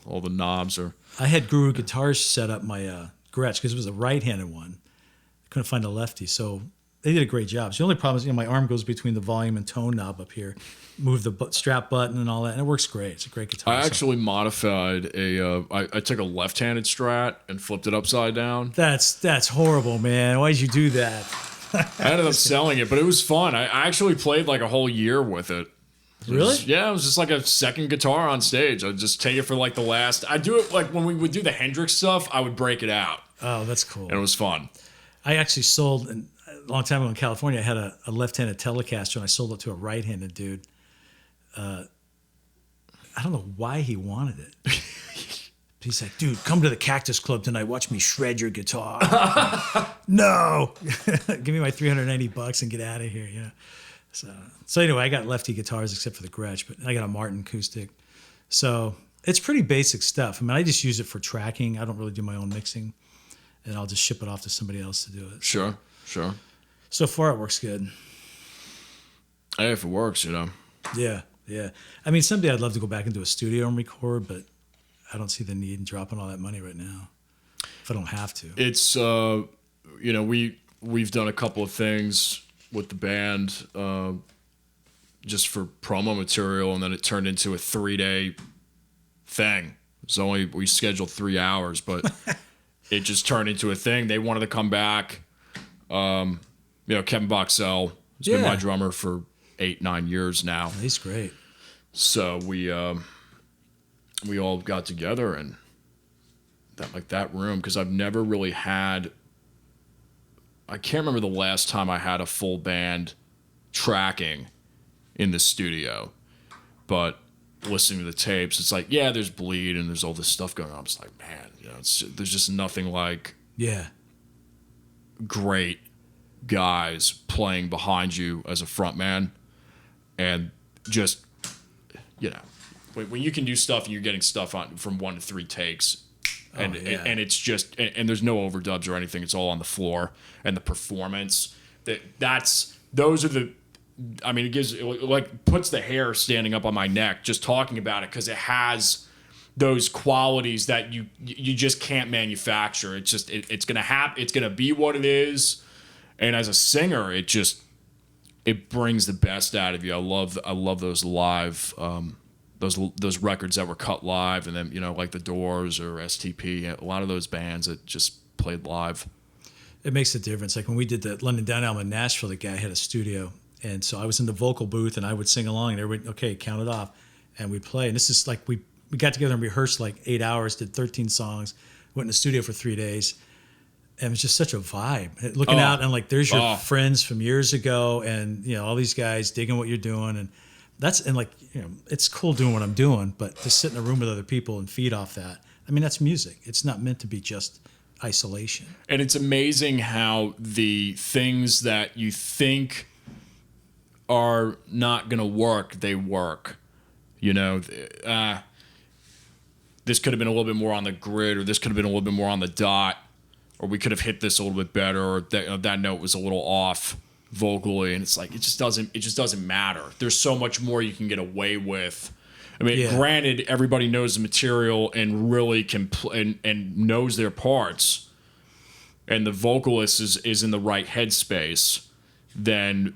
all the knobs are. I had Guru Guitars set up my Gretsch because it was a right-handed one. I couldn't find a lefty, so they did a great job. So the only problem is, my arm goes between the volume and tone knob up here. Move the strap button and all that, and it works great. It's a great guitar. I actually modified I took a left-handed Strat and flipped it upside down. That's horrible, man. Why'd you do that? I ended up selling it, but it was fun. I actually played a whole year with it. Really? It was just like a second guitar on stage. I'd just take it for the last. I'd do it when we would do the Hendrix stuff. I would break it out. Oh, that's cool. And it was fun. I actually sold, a long time ago in California, I had a left-handed Telecaster, and I sold it to a right-handed dude. I don't know why he wanted it. He's like, dude, come to the Cactus Club tonight. Watch me shred your guitar. No. Give me my $390 and get out of here. So anyway, I got lefty guitars except for the Gretsch, but I got a Martin acoustic. So it's pretty basic stuff. I mean, I just use it for tracking. I don't really do my own mixing, and I'll just ship it off to somebody else to do it. Sure. So far, it works good. Hey, if it works, Yeah. I mean, someday I'd love to go back into a studio and record, but I don't see the need in dropping all that money right now if I don't have to. It's, we've done a couple of things with the band. just for promo material, and then it turned into a 3-day thing. We scheduled 3 hours, but it just turned into a thing. They wanted to come back. Kevin Boxell has been my drummer for 8-9 years now. He's great. So we all got together and that room, because I've never really had. I can't remember the last time I had a full band tracking in the studio, but listening to the tapes, it's like, yeah, there's bleed and there's all this stuff going on. It's like, man, there's just nothing like great guys playing behind you as a frontman, and just, when you can do stuff and you're getting stuff on from 1 to 3 takes, and it's just, and there's no overdubs or anything. It's all on the floor, and the performance those are the. I mean, it puts the hair standing up on my neck just talking about it, because it has those qualities that you just can't manufacture. It's just it's gonna happen. It's gonna be what it is, and as a singer, it brings the best out of you. I love those live those records that were cut live, and then like the Doors or STP. A lot of those bands that just played live. It makes a difference. Like when we did the London Down album in Nashville, the guy had a studio. And so I was in the vocal booth, and I would sing along, and everybody, okay, count it off, and we'd play. And this is like we got together and rehearsed like 8 hours, did 13 songs, went in the studio for 3 days, and it was just such a vibe. Looking out and like there's your friends from years ago, and all these guys digging what you're doing, and it's cool doing what I'm doing, but to sit in a room with other people and feed off that, I mean, that's music. It's not meant to be just isolation. And it's amazing how the things that you think are not going to work, they work. This could have been a little bit more on the grid, or this could have been a little bit more on the dot, or we could have hit this a little bit better, or that note was a little off vocally, and it's like it just doesn't matter. There's so much more you can get away with. I mean, granted, everybody knows the material and really can and knows their parts, and the vocalist is in the right headspace, then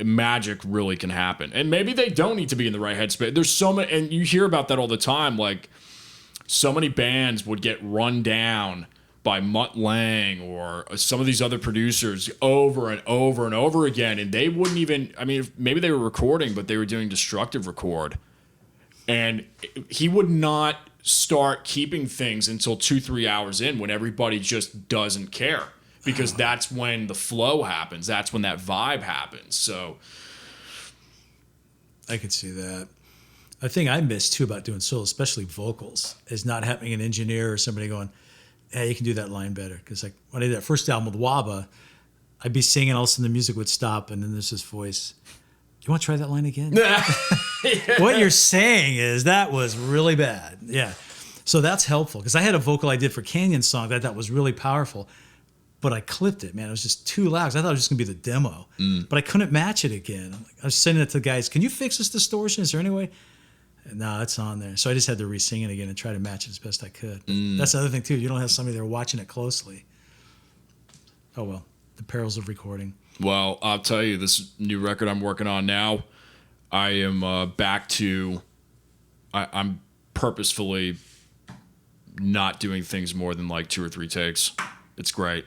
magic really can happen. And maybe they don't need to be in the right headspace. There's so many, and you hear about that all the time. Like, so many bands would get run down by Mutt Lange or some of these other producers over and over and over again, and they wouldn't even. I mean, maybe they were recording, but they were doing destructive record, and he would not start keeping things until 2-3 hours in, when everybody just doesn't care. Because that's when the flow happens. That's when that vibe happens. So I could see that. A thing I miss too about doing solo, especially vocals, is not having an engineer or somebody going, "Hey, you can do that line better." Because like when I did that first album with Waba, I'd be singing, all of a sudden the music would stop, and then there's this voice. You want to try that line again? What you're saying is that was really bad. Yeah. So that's helpful, because I had a vocal I did for Canyon Song that I thought was really powerful. But I clipped it, man. It was just too loud. I thought it was just going to be the demo. But I couldn't match it again. I was sending it to the guys. Can you fix this distortion? Is there any way? No, it's on there. So I just had to re-sing it again and try to match it as best I could. That's the other thing, too. You don't have somebody there watching it closely. Oh, well. The perils of recording. Well, I'll tell you, this new record I'm working on now, I am back to... I'm purposefully not doing things more than like 2 or 3 takes. It's great.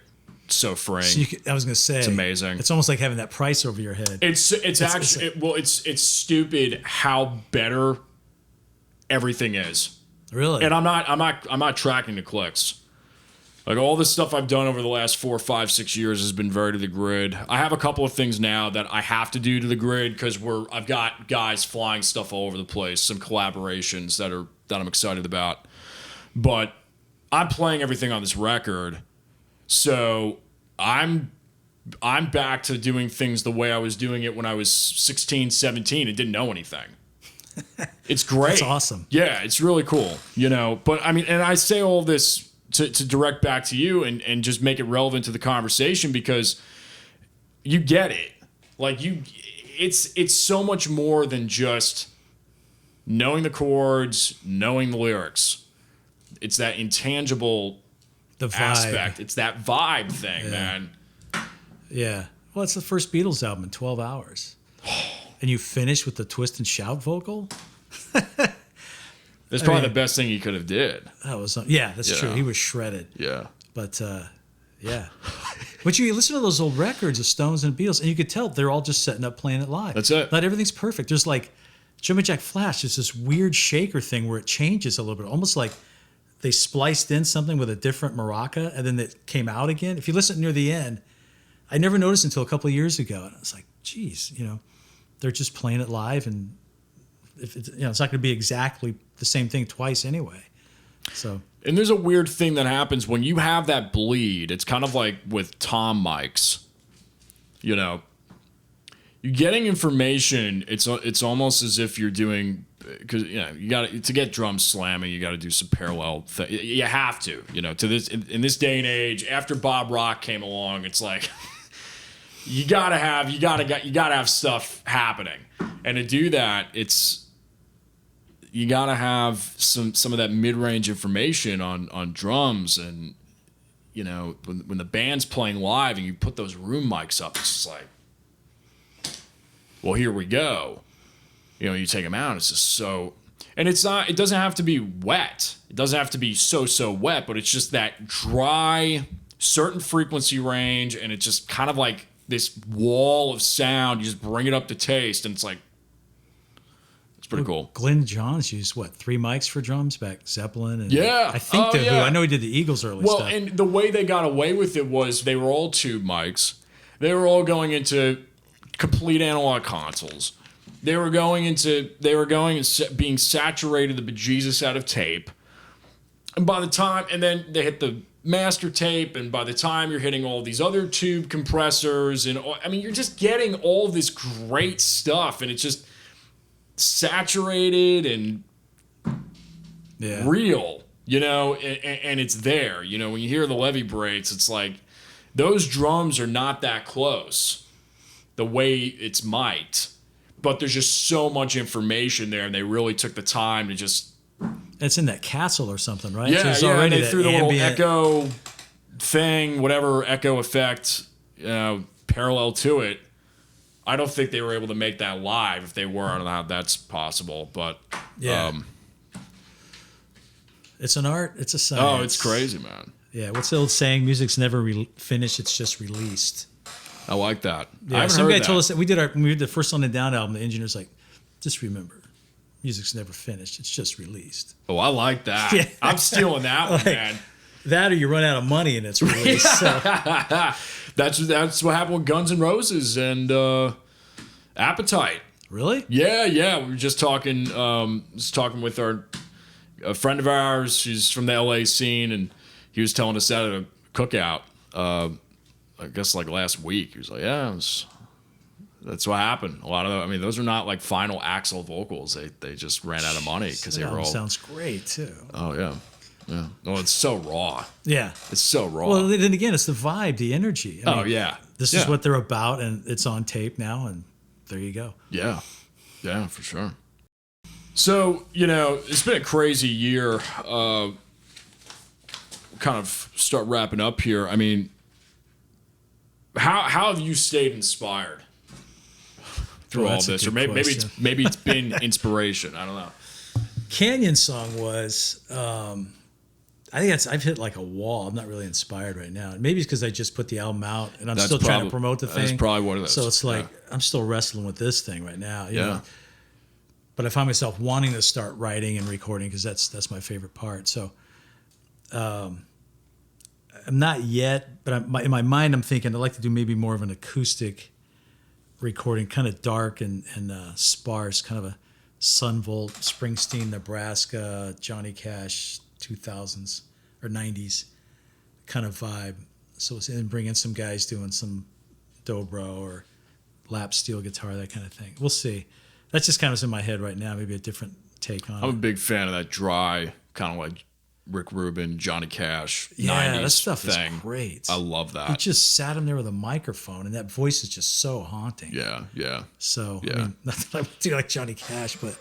So freeing. So I was going to say, it's amazing. It's almost like having that price over your head. It's stupid how better everything is. Really? And I'm not tracking the clicks. Like, all the stuff I've done over the last 4, 5, 6 years has been very to the grid. I have a couple of things now that I have to do to the grid, because I've got guys flying stuff all over the place, some collaborations that I'm excited about. But I'm playing everything on this record. So I'm back to doing things the way I was doing it when I was 16, 17 and didn't know anything. It's great. That's awesome. Yeah, it's really cool, But I mean, and I say all this to direct back to you and just make it relevant to the conversation, because you get it. Like, it's so much more than just knowing the chords, knowing the lyrics. It's that intangible aspect. It's that vibe thing, man. Yeah. Well, it's the first Beatles album in 12 hours. and you finish with the twist and shout vocal. That's probably the best thing he could have did. That was that's true. He was shredded. Yeah. But yeah. But you listen to those old records of Stones and Beatles, and you could tell they're all just setting up playing it live. That's it. Not everything's perfect. There's like Jumpin' Jack Flash is this weird shaker thing where it changes a little bit, almost like they spliced in something with a different maraca and then it came out again. If you listen near the end, I never noticed until a couple of years ago. And I was like, geez, they're just playing it live, and if it's not going to be exactly the same thing twice anyway. So. And there's a weird thing that happens when you have that bleed. It's kind of like with tom mics. You're getting information. It's almost as if you're doing, because you got to get drums slamming. You got to do some parallel. You have to. To this in this day and age, after Bob Rock came along, it's like you gotta have stuff happening, and to do that, you gotta have some of that mid-range information on drums, and when the band's playing live and you put those room mics up, it's just like, well, here we go. You take them out, it's just so, and it doesn't have to be wet. It doesn't have to be so wet, but it's just that dry, certain frequency range, and it's just kind of like this wall of sound. You just bring it up to taste, and it's like, it's pretty cool. Glenn Johns used 3 mics for drums back, Zeppelin, and I think the Who. I know he did the Eagles early stuff. Well, and the way they got away with it was they were all tube mics. They were all going into complete analog consoles. They were going and being saturated the bejesus out of tape. And then they hit the master tape, and by the time you're hitting all these other tube compressors, and you're just getting all this great stuff, and it's just saturated and real, and it's there. When you hear the levee breaks, it's like those drums are not that close the way it's mic'd, but there's just so much information there, and they really took the time to just. It's in that castle or something, right? Yeah, so and they threw the little ambient echo thing, whatever echo effect, parallel to it. I don't think they were able to make that live. If they were, I don't know how that's possible, but it's an art. It's a science. Oh, it's crazy, man. Yeah, what's the old saying? Music's never finished; it's just released. I like that. Yeah, some guy told us that when we did the first On and Down album, the engineer's like, just remember, music's never finished; it's just released. Oh, I like that. Yeah. I'm stealing that one, man. That, or you run out of money and it's released. So. That's what happened with Guns N' Roses and Appetite. Really? Yeah. We were just talking. With a friend of ours. She's from the LA scene, and he was telling us that at a cookout. I guess like last week. He was like, that's what happened. A lot of those are not like final Axl vocals. They just ran out of money because they were all. Sounds great too. Oh yeah. Yeah. No, it's so raw. Yeah. It's so raw. Well, then again, it's the vibe, the energy. This is what they're about, and it's on tape now, and there you go. Yeah. Yeah, for sure. So, it's been a crazy year. Kind of start wrapping up here. How have you stayed inspired through all this? Or maybe it's been inspiration. I don't know. Canyon song was, I think I've hit like a wall. I'm not really inspired right now. Maybe it's because I just put the album out and I'm still trying to promote the thing. That's probably what it is. So it's like, I'm still wrestling with this thing right now. You know? But I find myself wanting to start writing and recording because that's my favorite part. So I'm not yet, but in my mind, I'm thinking I'd like to do maybe more of an acoustic recording, kind of dark and sparse, kind of a Sunvolt, Springsteen, Nebraska, Johnny Cash, 2000s or 90s kind of vibe. So and bring in some guys doing some dobro or lap steel guitar, that kind of thing. We'll see. That's just kind of in my head right now. Maybe a different take on it. I'm a big fan of that dry, kind of like Rick Rubin, Johnny Cash, 90s that stuff thing. Is great. I love that. He just sat him there with a microphone, and that voice is just so haunting. Yeah. So, not that I would do like Johnny Cash, but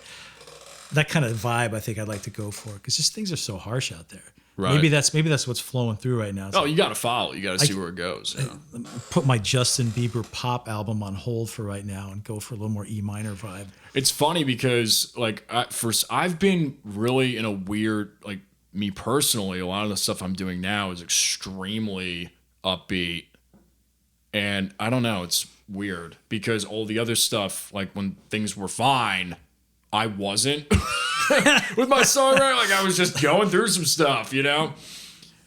that kind of vibe I think I'd like to go for, because just things are so harsh out there. Right. Maybe that's what's flowing through right now. It's Oh, you got to follow. You got to see where it goes. put my Justin Bieber pop album on hold for right now and go for a little more E minor vibe. It's funny because like I've been really in a weird, like, me personally, a lot of the stuff I'm doing now is extremely upbeat, and I don't know, it's weird because all the other stuff, like when things were fine, I wasn't with my songwriting. Like I was just going through some stuff, you know.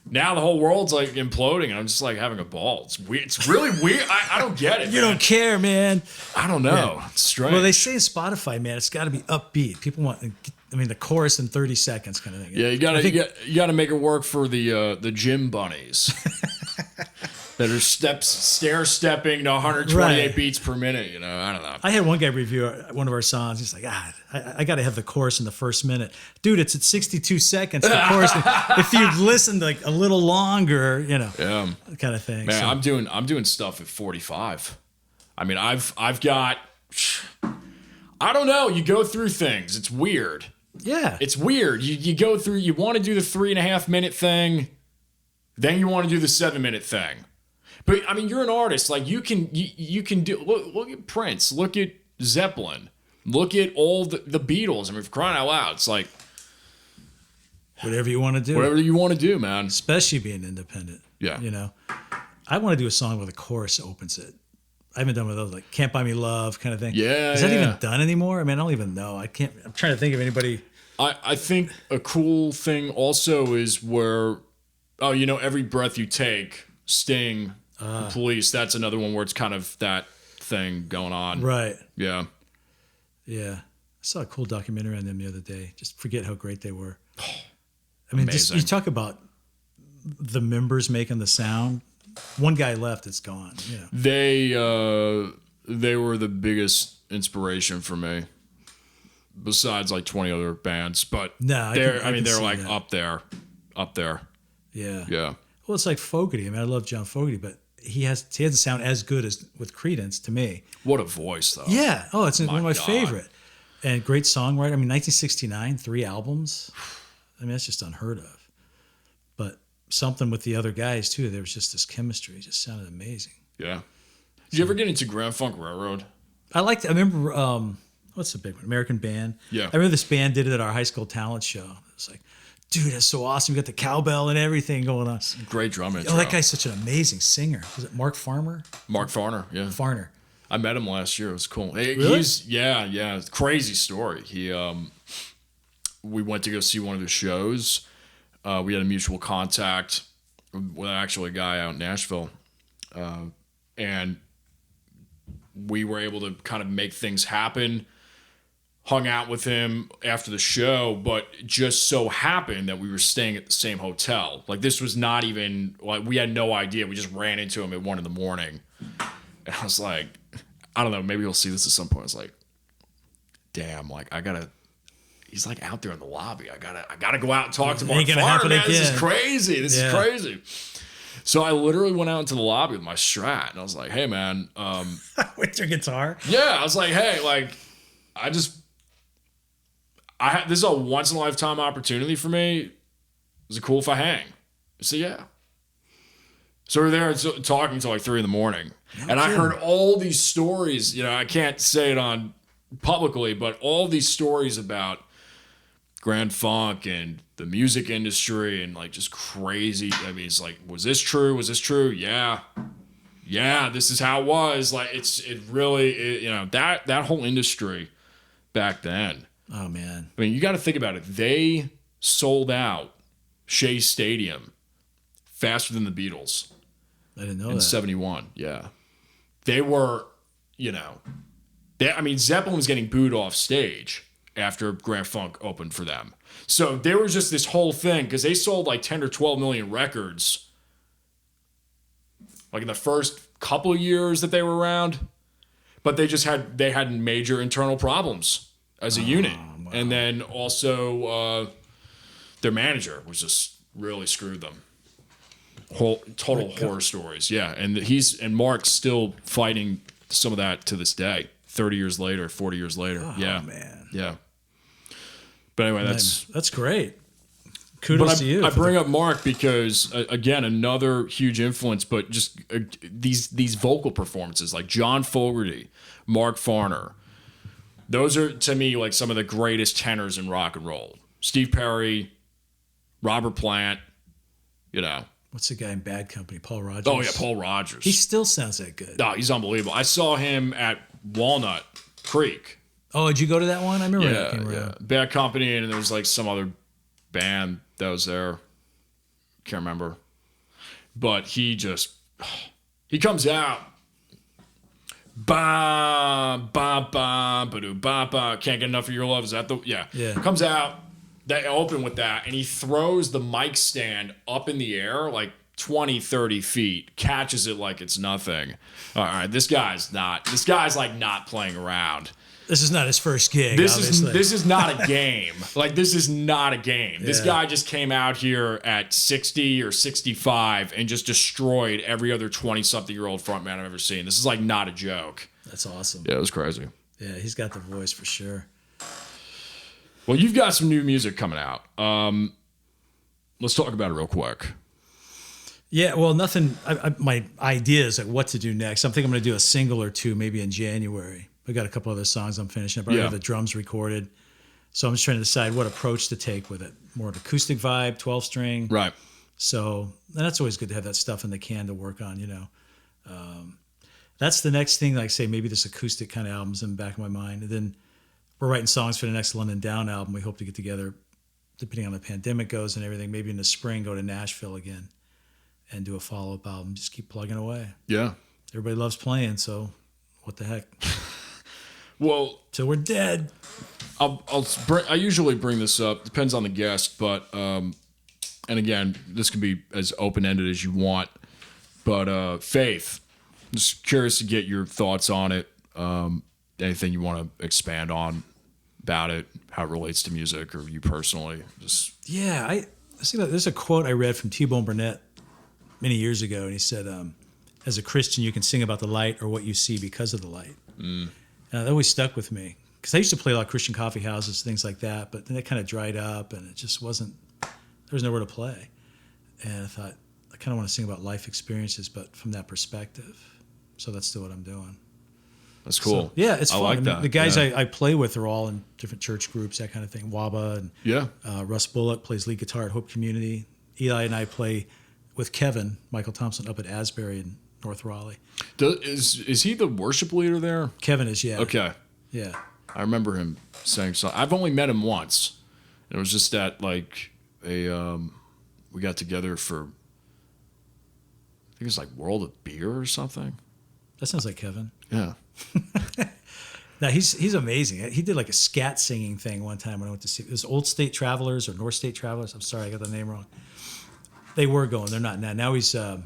Now the whole world's like imploding, and I'm just like having a ball. It's weird. It's really weird. I don't get it. You don't care, man. I don't know. Yeah. It's strange. Well, they say in Spotify, man, it's got to be upbeat. People want, the chorus in 30 seconds kind of thing. Yeah, you gotta make it work for the gym bunnies that are stair stepping to 128 beats per minute. You know, I don't know. I had one guy review one of our songs. He's like, I got to have the chorus in the first minute, dude. It's at 62 seconds. The chorus. If you listened like a little longer, you know, kind of thing. Man, so, I'm doing stuff at 45. I mean, I've got. I don't know. You go through things. It's weird. Yeah. It's weird. You go through, you want to do the 3.5 minute thing, then you want to do the 7 minute thing. But I mean, you're an artist. Like you can do, look at Prince, look at Zeppelin, look at all the Beatles. I mean, for crying out loud, it's like whatever you want to do. Whatever you want to do, man. Especially being independent. Yeah. You know, I want to do a song where the chorus opens it. I haven't done with those, like Can't Buy Me Love kind of thing. Yeah. Is that even done anymore? I mean, I don't even know. I'm trying to think of anybody. I think a cool thing also is where, Every Breath You Take, Sting, Police, that's another one where it's kind of that thing going on. Right. Yeah. Yeah. I saw a cool documentary on them the other day. Just forget how great they were. I mean, Amazing. you talk about the members making the sound. One guy left, it's gone. You know. They were the biggest inspiration for me, besides like 20 other bands. But they're like that. up there. Yeah. Yeah. Well, it's like Fogerty. I mean, I love John Fogerty, but he doesn't sound as good as with Creedence to me. What a voice, though. Yeah. Oh, it's one of my favorite. And great songwriter. I mean, 1969, 3 albums. I mean, that's just unheard of. But something with the other guys too. There was just this chemistry. It just sounded amazing. Yeah. Did you ever get into Grand Funk Railroad? I remember what's the big one? American Band. Yeah. I remember this band did it at our high school talent show. It was like, dude, that's so awesome. You got the cowbell and everything going on. Great drum intro. Oh, that guy's such an amazing singer. Was it Mark Farmer? Mark Farner, yeah. Farner. I met him last year. It was cool. Really? Yeah. Crazy story. We went to go see one of his shows. We had a mutual contact with actually a guy out in Nashville. And we were able to kind of make things happen. Hung out with him after the show, but it just so happened that we were staying at the same hotel. Like this was not even, like we had no idea. We just ran into him at 1 a.m. And I was like, I don't know, maybe he'll see this at some point. I was like, damn, like he's like out there in the lobby. I gotta go out and talk to Mark Farner, man. This is crazy. This is crazy. So I literally went out into the lobby with my Strat and I was like, hey man. With your guitar? Yeah. I was like, hey, like this is a once in a lifetime opportunity for me. Is it cool if I hang? I said, yeah. So we're there talking until like 3 a.m. And I heard all these stories, I can't say it on publicly, but all these stories about Grand Funk and the music industry and like just crazy. I mean, it's like, was this true? Was this true? Yeah. Yeah, this is how it was. Like that whole industry back then. Oh man. I mean, you got to think about it. They sold out Shea Stadium faster than the Beatles. I didn't know in that. 71. Yeah. They were, Zeppelin was getting booed off stage after Grand Funk opened for them. So there was just this whole thing because they sold like 10 or 12 million records like in the first couple of years that they were around, but they had major internal problems as a unit. Wow. And then also their manager was just really screwed them. Total horror stories. Yeah. And Mark's still fighting some of that to this day, 30 years later, 40 years later. Oh, yeah. Man. Yeah. But anyway, that's great. kudos to you. I bring up Mark because again, another huge influence, but just these vocal performances like John Fogerty, Mark Farner. Those are to me like some of the greatest tenors in rock and roll. Steve Perry, Robert Plant, you know. What's the guy in Bad Company? Paul Rogers. Oh yeah, Paul Rogers. He still sounds that good. No, he's unbelievable. I saw him at Walnut Creek. Oh, did you go to that one? I remember that came around. Bad Company, and there was like some other band that was there. Can't remember. But he comes out. Ba ba ba ba do ba ba. Can't get enough of your love. Is that the Yeah. Comes out. They open with that, and he throws the mic stand up in the air like 20, 30 feet, catches it like it's nothing. All right, this guy's like not playing around. This is not his first gig. This obviously. is not a game. Like, this is not a game. This Yeah. guy just came out here at 60 or 65 and just destroyed every other 20-something-year-old frontman I've ever seen. This is like not a joke. That's awesome. Yeah, it was crazy. Yeah, he's got the voice for sure. Well, you've got some new music coming out. Let's talk about it real quick. Yeah, well, nothing. My ideas like what to do next. I'm thinking I'm going to do a single or two maybe in January. I got a couple other songs I'm finishing up. I have the drums recorded, so I'm just trying to decide what approach to take with it. More an acoustic vibe, 12-string. Right. So and that's always good to have that stuff in the can to work on. You know, that's the next thing. Like say maybe this acoustic kind of album's in the back of my mind, and then we're writing songs for the next London Down album. We hope to get together, depending on the pandemic goes and everything. Maybe in the spring, go to Nashville again and do a follow-up album. Just keep plugging away. Yeah. Everybody loves playing, so what the heck? Well, Till we're dead. I usually bring this up. Depends on the guest, but and again, this can be as open-ended as you want. But Faith, just curious to get your thoughts on it. Anything you want to expand on about it, how it relates to music, or you personally? Just I see that there's a quote I read from T-Bone Burnett many years ago, and he said, "As a Christian, you can sing about the light or what you see because of the light." And that always stuck with me because I used to play a lot of Christian coffee houses, things like that. But then it kind of dried up, and it just wasn't. There was nowhere to play, and I thought I kind of want to sing about life experiences, but from that perspective. So that's still what I'm doing. that's cool. So, yeah, it's fun. I like that. The guys Yeah. I play with are all in different church groups, that kind of thing. Waba and Yeah. Russ Bullock plays lead guitar at Hope Community. Eli and I play with Kevin, Michael Thompson, up at Asbury in North Raleigh. Is he the worship leader there? Kevin is, yeah. Okay. Yeah. I remember him saying something. I've only met him once. It was just at like we got together for, I think it was like World of Beer or something. That sounds like Kevin. Yeah. Now he's amazing. He did like a scat singing thing one time when I went to see it was Old State Travelers or North State Travelers. I'm sorry, I got the name wrong. They were going. They're not now. Now he's I think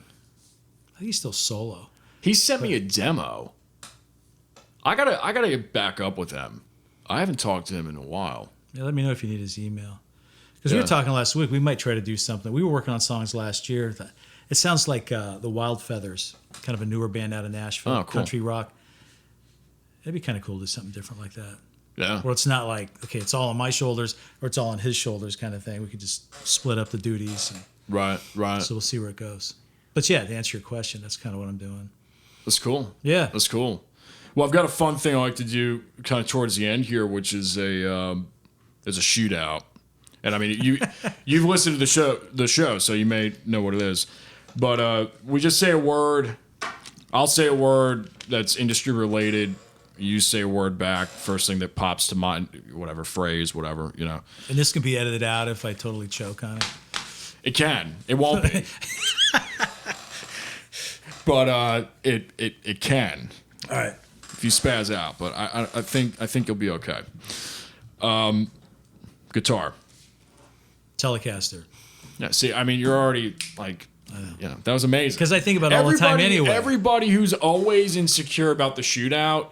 he's still solo. He sent me a demo. I gotta get back up with him. I haven't talked to him in a while. Yeah, let me know if you need his email. Because we were talking last week. We might try to do something. We were working on songs last year. It sounds like the Wild Feathers, kind of a newer band out of Nashville, Oh, cool. country rock. It'd be kind of cool to do something different like that. Yeah. Where it's not like, okay, it's all on my shoulders or it's all on his shoulders kind of thing. We could just split up the duties. And Right. so we'll see where it goes. But yeah, to answer your question, that's kind of what I'm doing. That's cool. Yeah. That's cool. Well, I've got a fun thing I like to do kind of towards the end here, which is a shootout. And I mean, you've listened to the show, so you may know what it is. But we just say a word. I'll say a word that's industry related. You say a word back. First thing that pops to mind, whatever phrase, whatever, you know. And this can be edited out if I totally choke on it. It can. It won't be. But it can. All right. If you spaz out. But I think you'll be okay. Guitar. Telecaster. Yeah. See, I mean, you're already like, yeah, that was amazing. Because I think about it all the time anyway. Everybody who's always insecure about the shootout,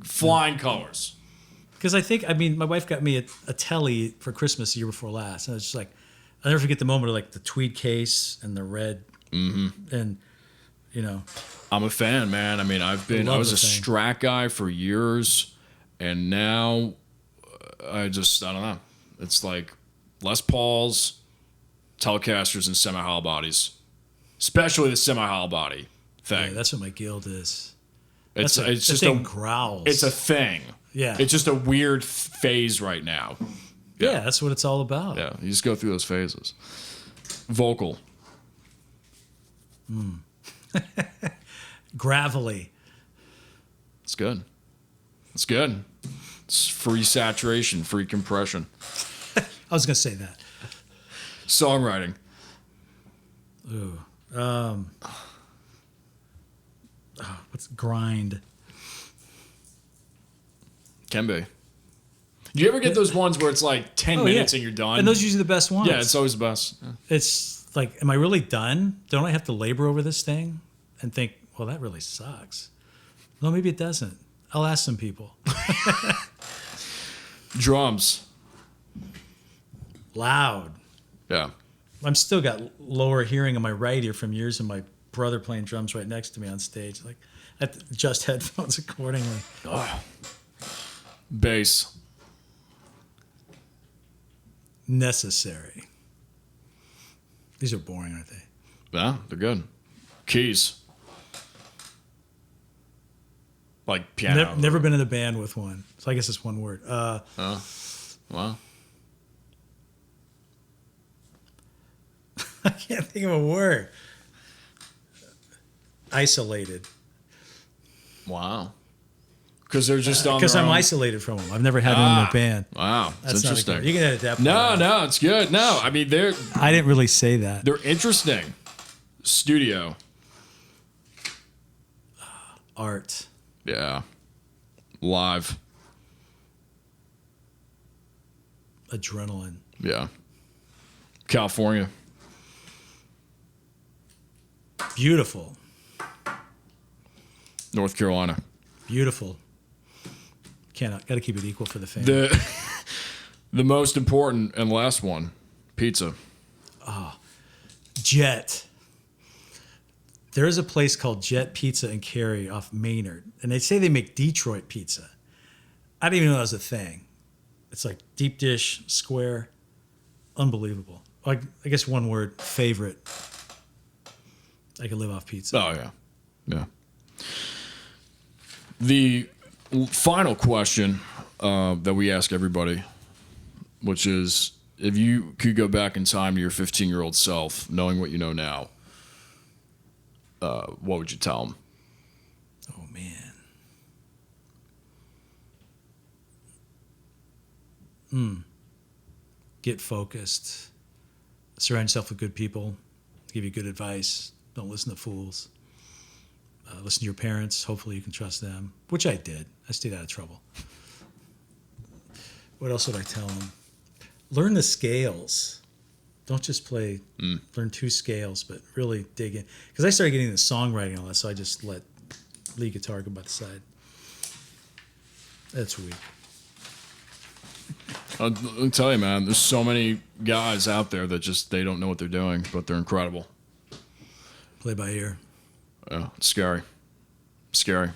flying colors. Because I mean, my wife got me a telly for Christmas the year before last. And it's just like, I'll never forget the moment of like the tweed case and the red. Mm-hmm. And, you know. I'm a fan, man. I mean, I was a Strat guy for years. And now I don't know. It's like Les Pauls, Telecasters and semi-hollow bodies, especially the semi-hollow body thing. Yeah, that's what my guild is. It's just thing growls. It's a thing. Yeah. It's just a weird phase right now. Yeah, that's what it's all about. Yeah, you just go through those phases. Vocal. Gravelly. It's good. It's good. It's free saturation, free compression. I was going to say that. Songwriting. Ooh. What's grind? Can be. Do you ever get those ones where it's like 10 minutes and you're done? And those are usually the best ones. Yeah, it's always the best. Yeah. It's like, am I really done? Don't I have to labor over this thing and think, well, that really sucks? No, maybe it doesn't. I'll ask some people. Drums. Loud. Yeah. I'm still got lower hearing on my right ear from years of my brother playing drums right next to me on stage. Like, I have to adjust headphones accordingly. Oh. Bass. Necessary. These are boring, aren't they? Yeah, they're good. Keys. Like piano. Never been in a band with one. So I guess it's one word. Wow. I can't think of a word. Isolated. Wow. Because they're just on Because their I'm own. isolated from them. I've never had one in a band. Wow. That's not a interesting. good- you can edit that. No, part out. no, it's good. No, I mean I didn't really say that. they're interesting. Studio. Art. Yeah. Live. Adrenaline. Yeah. California. Beautiful. North Carolina. Beautiful. Got to keep it equal for the fans. The most important and last one, pizza. Jet. There is a place called Jet Pizza and Carry off Maynard, and they say they make Detroit pizza. I didn't even know that was a thing. It's like deep dish, square, unbelievable. Like, I guess one word, favorite. I could live off pizza. Oh, yeah. Yeah. The final question that we ask everybody, which is, if you could go back in time to your 15-year-old self, knowing what you know now, what would you tell him? Oh, man. Get focused. Surround yourself with good people. Give you good advice. Don't listen to fools. Listen to your parents. Hopefully you can trust them, which I did. I stayed out of trouble. What else would I tell them? Learn the scales. Don't just play, learn 2 scales, but really dig in. Because I started getting into songwriting and all that, so I just let lead guitar go by the side. That's weak. I'll tell you, man, there's so many guys out there that just, they don't know what they're doing, but they're incredible. Play by ear. Yeah, it's scary. Scary.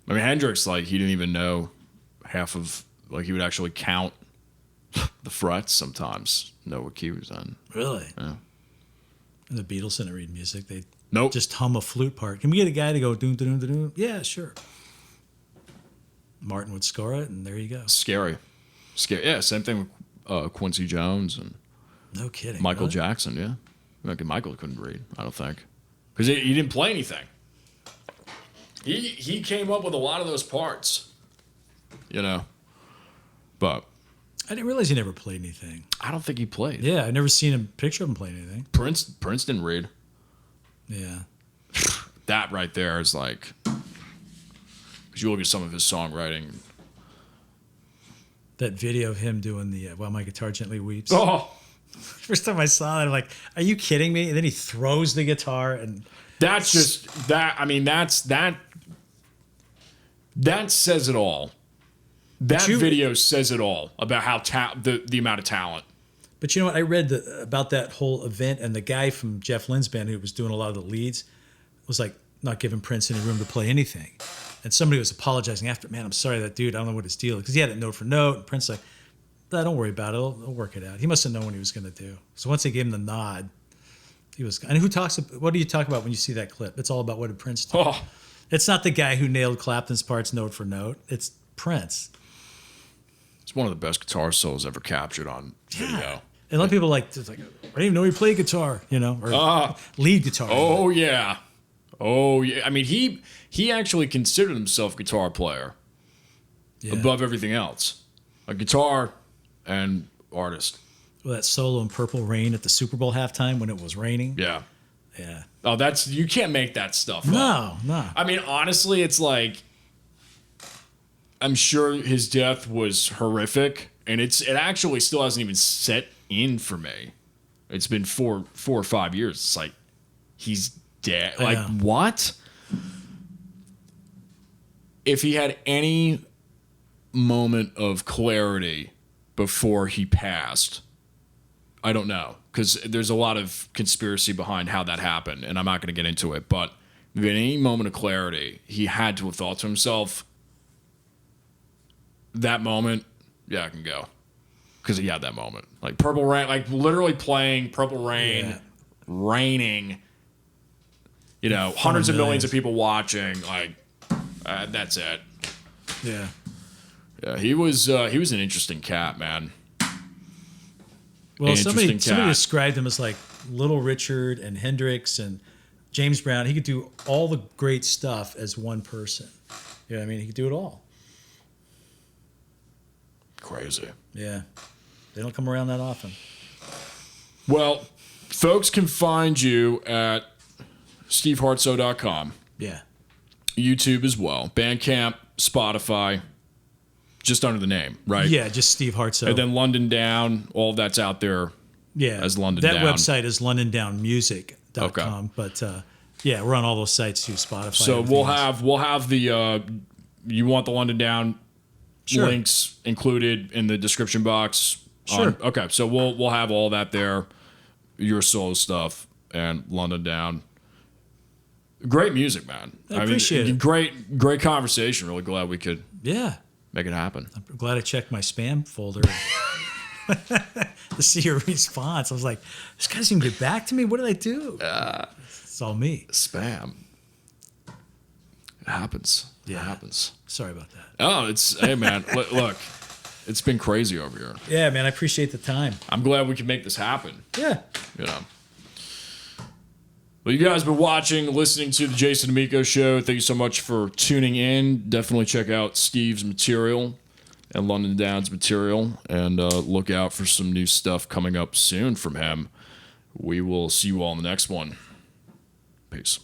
I mean, Hendrix, like, he didn't even know half of, like, he would actually count the frets sometimes, know what key he was in. Really? Yeah. And the Beatles didn't read music. They Nope. just hum a flute part. Can we get a guy to go doom, doom, doom, doom? Yeah, sure. Martin would score it, and there you go. Scary. Scary. Yeah, same thing with Quincy Jones and No kidding. Michael really? Jackson, yeah. Like, Michael couldn't read, I don't think. Because he didn't play anything. He came up with a lot of those parts, you know. But I didn't realize he never played anything. I don't think he played. Yeah, I've never seen a picture of him playing anything. Prince didn't read. Yeah. That right there is like, because you look at some of his songwriting. That video of him doing the While My Guitar Gently Weeps. Oh, First time I saw that, I'm like, are you kidding me? And then he throws the guitar and that's just that. I mean, that says it all. That video says it all about how the amount of talent. But you know what? I read about that whole event, and the guy from Jeff Lynne's band who was doing a lot of the leads was like not giving Prince any room to play anything. And somebody was apologizing after, man, I'm sorry, that dude, I don't know what his deal is. Because he had it note for note. And Prince like, don't worry about it. I'll work it out. He must have known what he was going to do. So once they gave him the nod, he was. And what do you talk about when you see that clip? It's all about what did Prince do. Oh, It's not the guy who nailed Clapton's parts note for note. It's Prince. it's one of the best guitar solos ever captured on video. And a lot of people it's like, I didn't even know he played guitar, or lead guitar. Oh yeah. I mean, he actually considered himself a guitar player above everything else. A guitar and artist. Well, that solo in Purple Rain at the Super Bowl halftime when it was raining. Yeah. Yeah. Oh, you can't make that stuff No. up. I mean, honestly, it's like, I'm sure his death was horrific, and it actually still hasn't even set in for me. It's been 4 or 5 years. It's like, he's dead. Like, what? If he had any moment of clarity before he passed, I don't know, because there's a lot of conspiracy behind how that happened, and I'm not going to get into it, but if at any moment of clarity, he had to have thought to himself, that moment, yeah, I can go. Because he had that moment. Like Purple Rain, like literally playing Purple Rain, raining, hundreds of millions of people watching, like, that's it. Yeah. Yeah, he was an interesting cat, man. Well, somebody described him as like Little Richard and Hendrix and James Brown. He could do all the great stuff as one person. You know what I mean? He could do it all. Crazy. Yeah. They don't come around that often. Well, folks can find you at stevehartsoe.com. Yeah. YouTube as well. Bandcamp, Spotify, just under the name, right? Yeah, just Steve Hartsoe. And then London Down, all of that's out there as London Down. That website is londondownmusic.com. Okay. But we're on all those sites too, Spotify. So we'll have the you want the London Down links included in the description box. Sure. Okay, so we'll have all that there, your solo stuff and London Down. Great music, man. I appreciate it. Great conversation. Really glad we could make it happen. I'm glad I checked my spam folder to see your response. I was like, this guy didn't get back to me. What did I do? It's all me. Spam. It happens. Yeah. It happens. Sorry about that. Oh, hey, man. Look, it's been crazy over here. Yeah, man. I appreciate the time. I'm glad we could make this happen. Yeah. Well, you guys have been watching, listening to the Jason Damico Show. Thank you so much for tuning in. Definitely check out Steve's material and London Down's material, and look out for some new stuff coming up soon from him. We will see you all in the next one. Peace.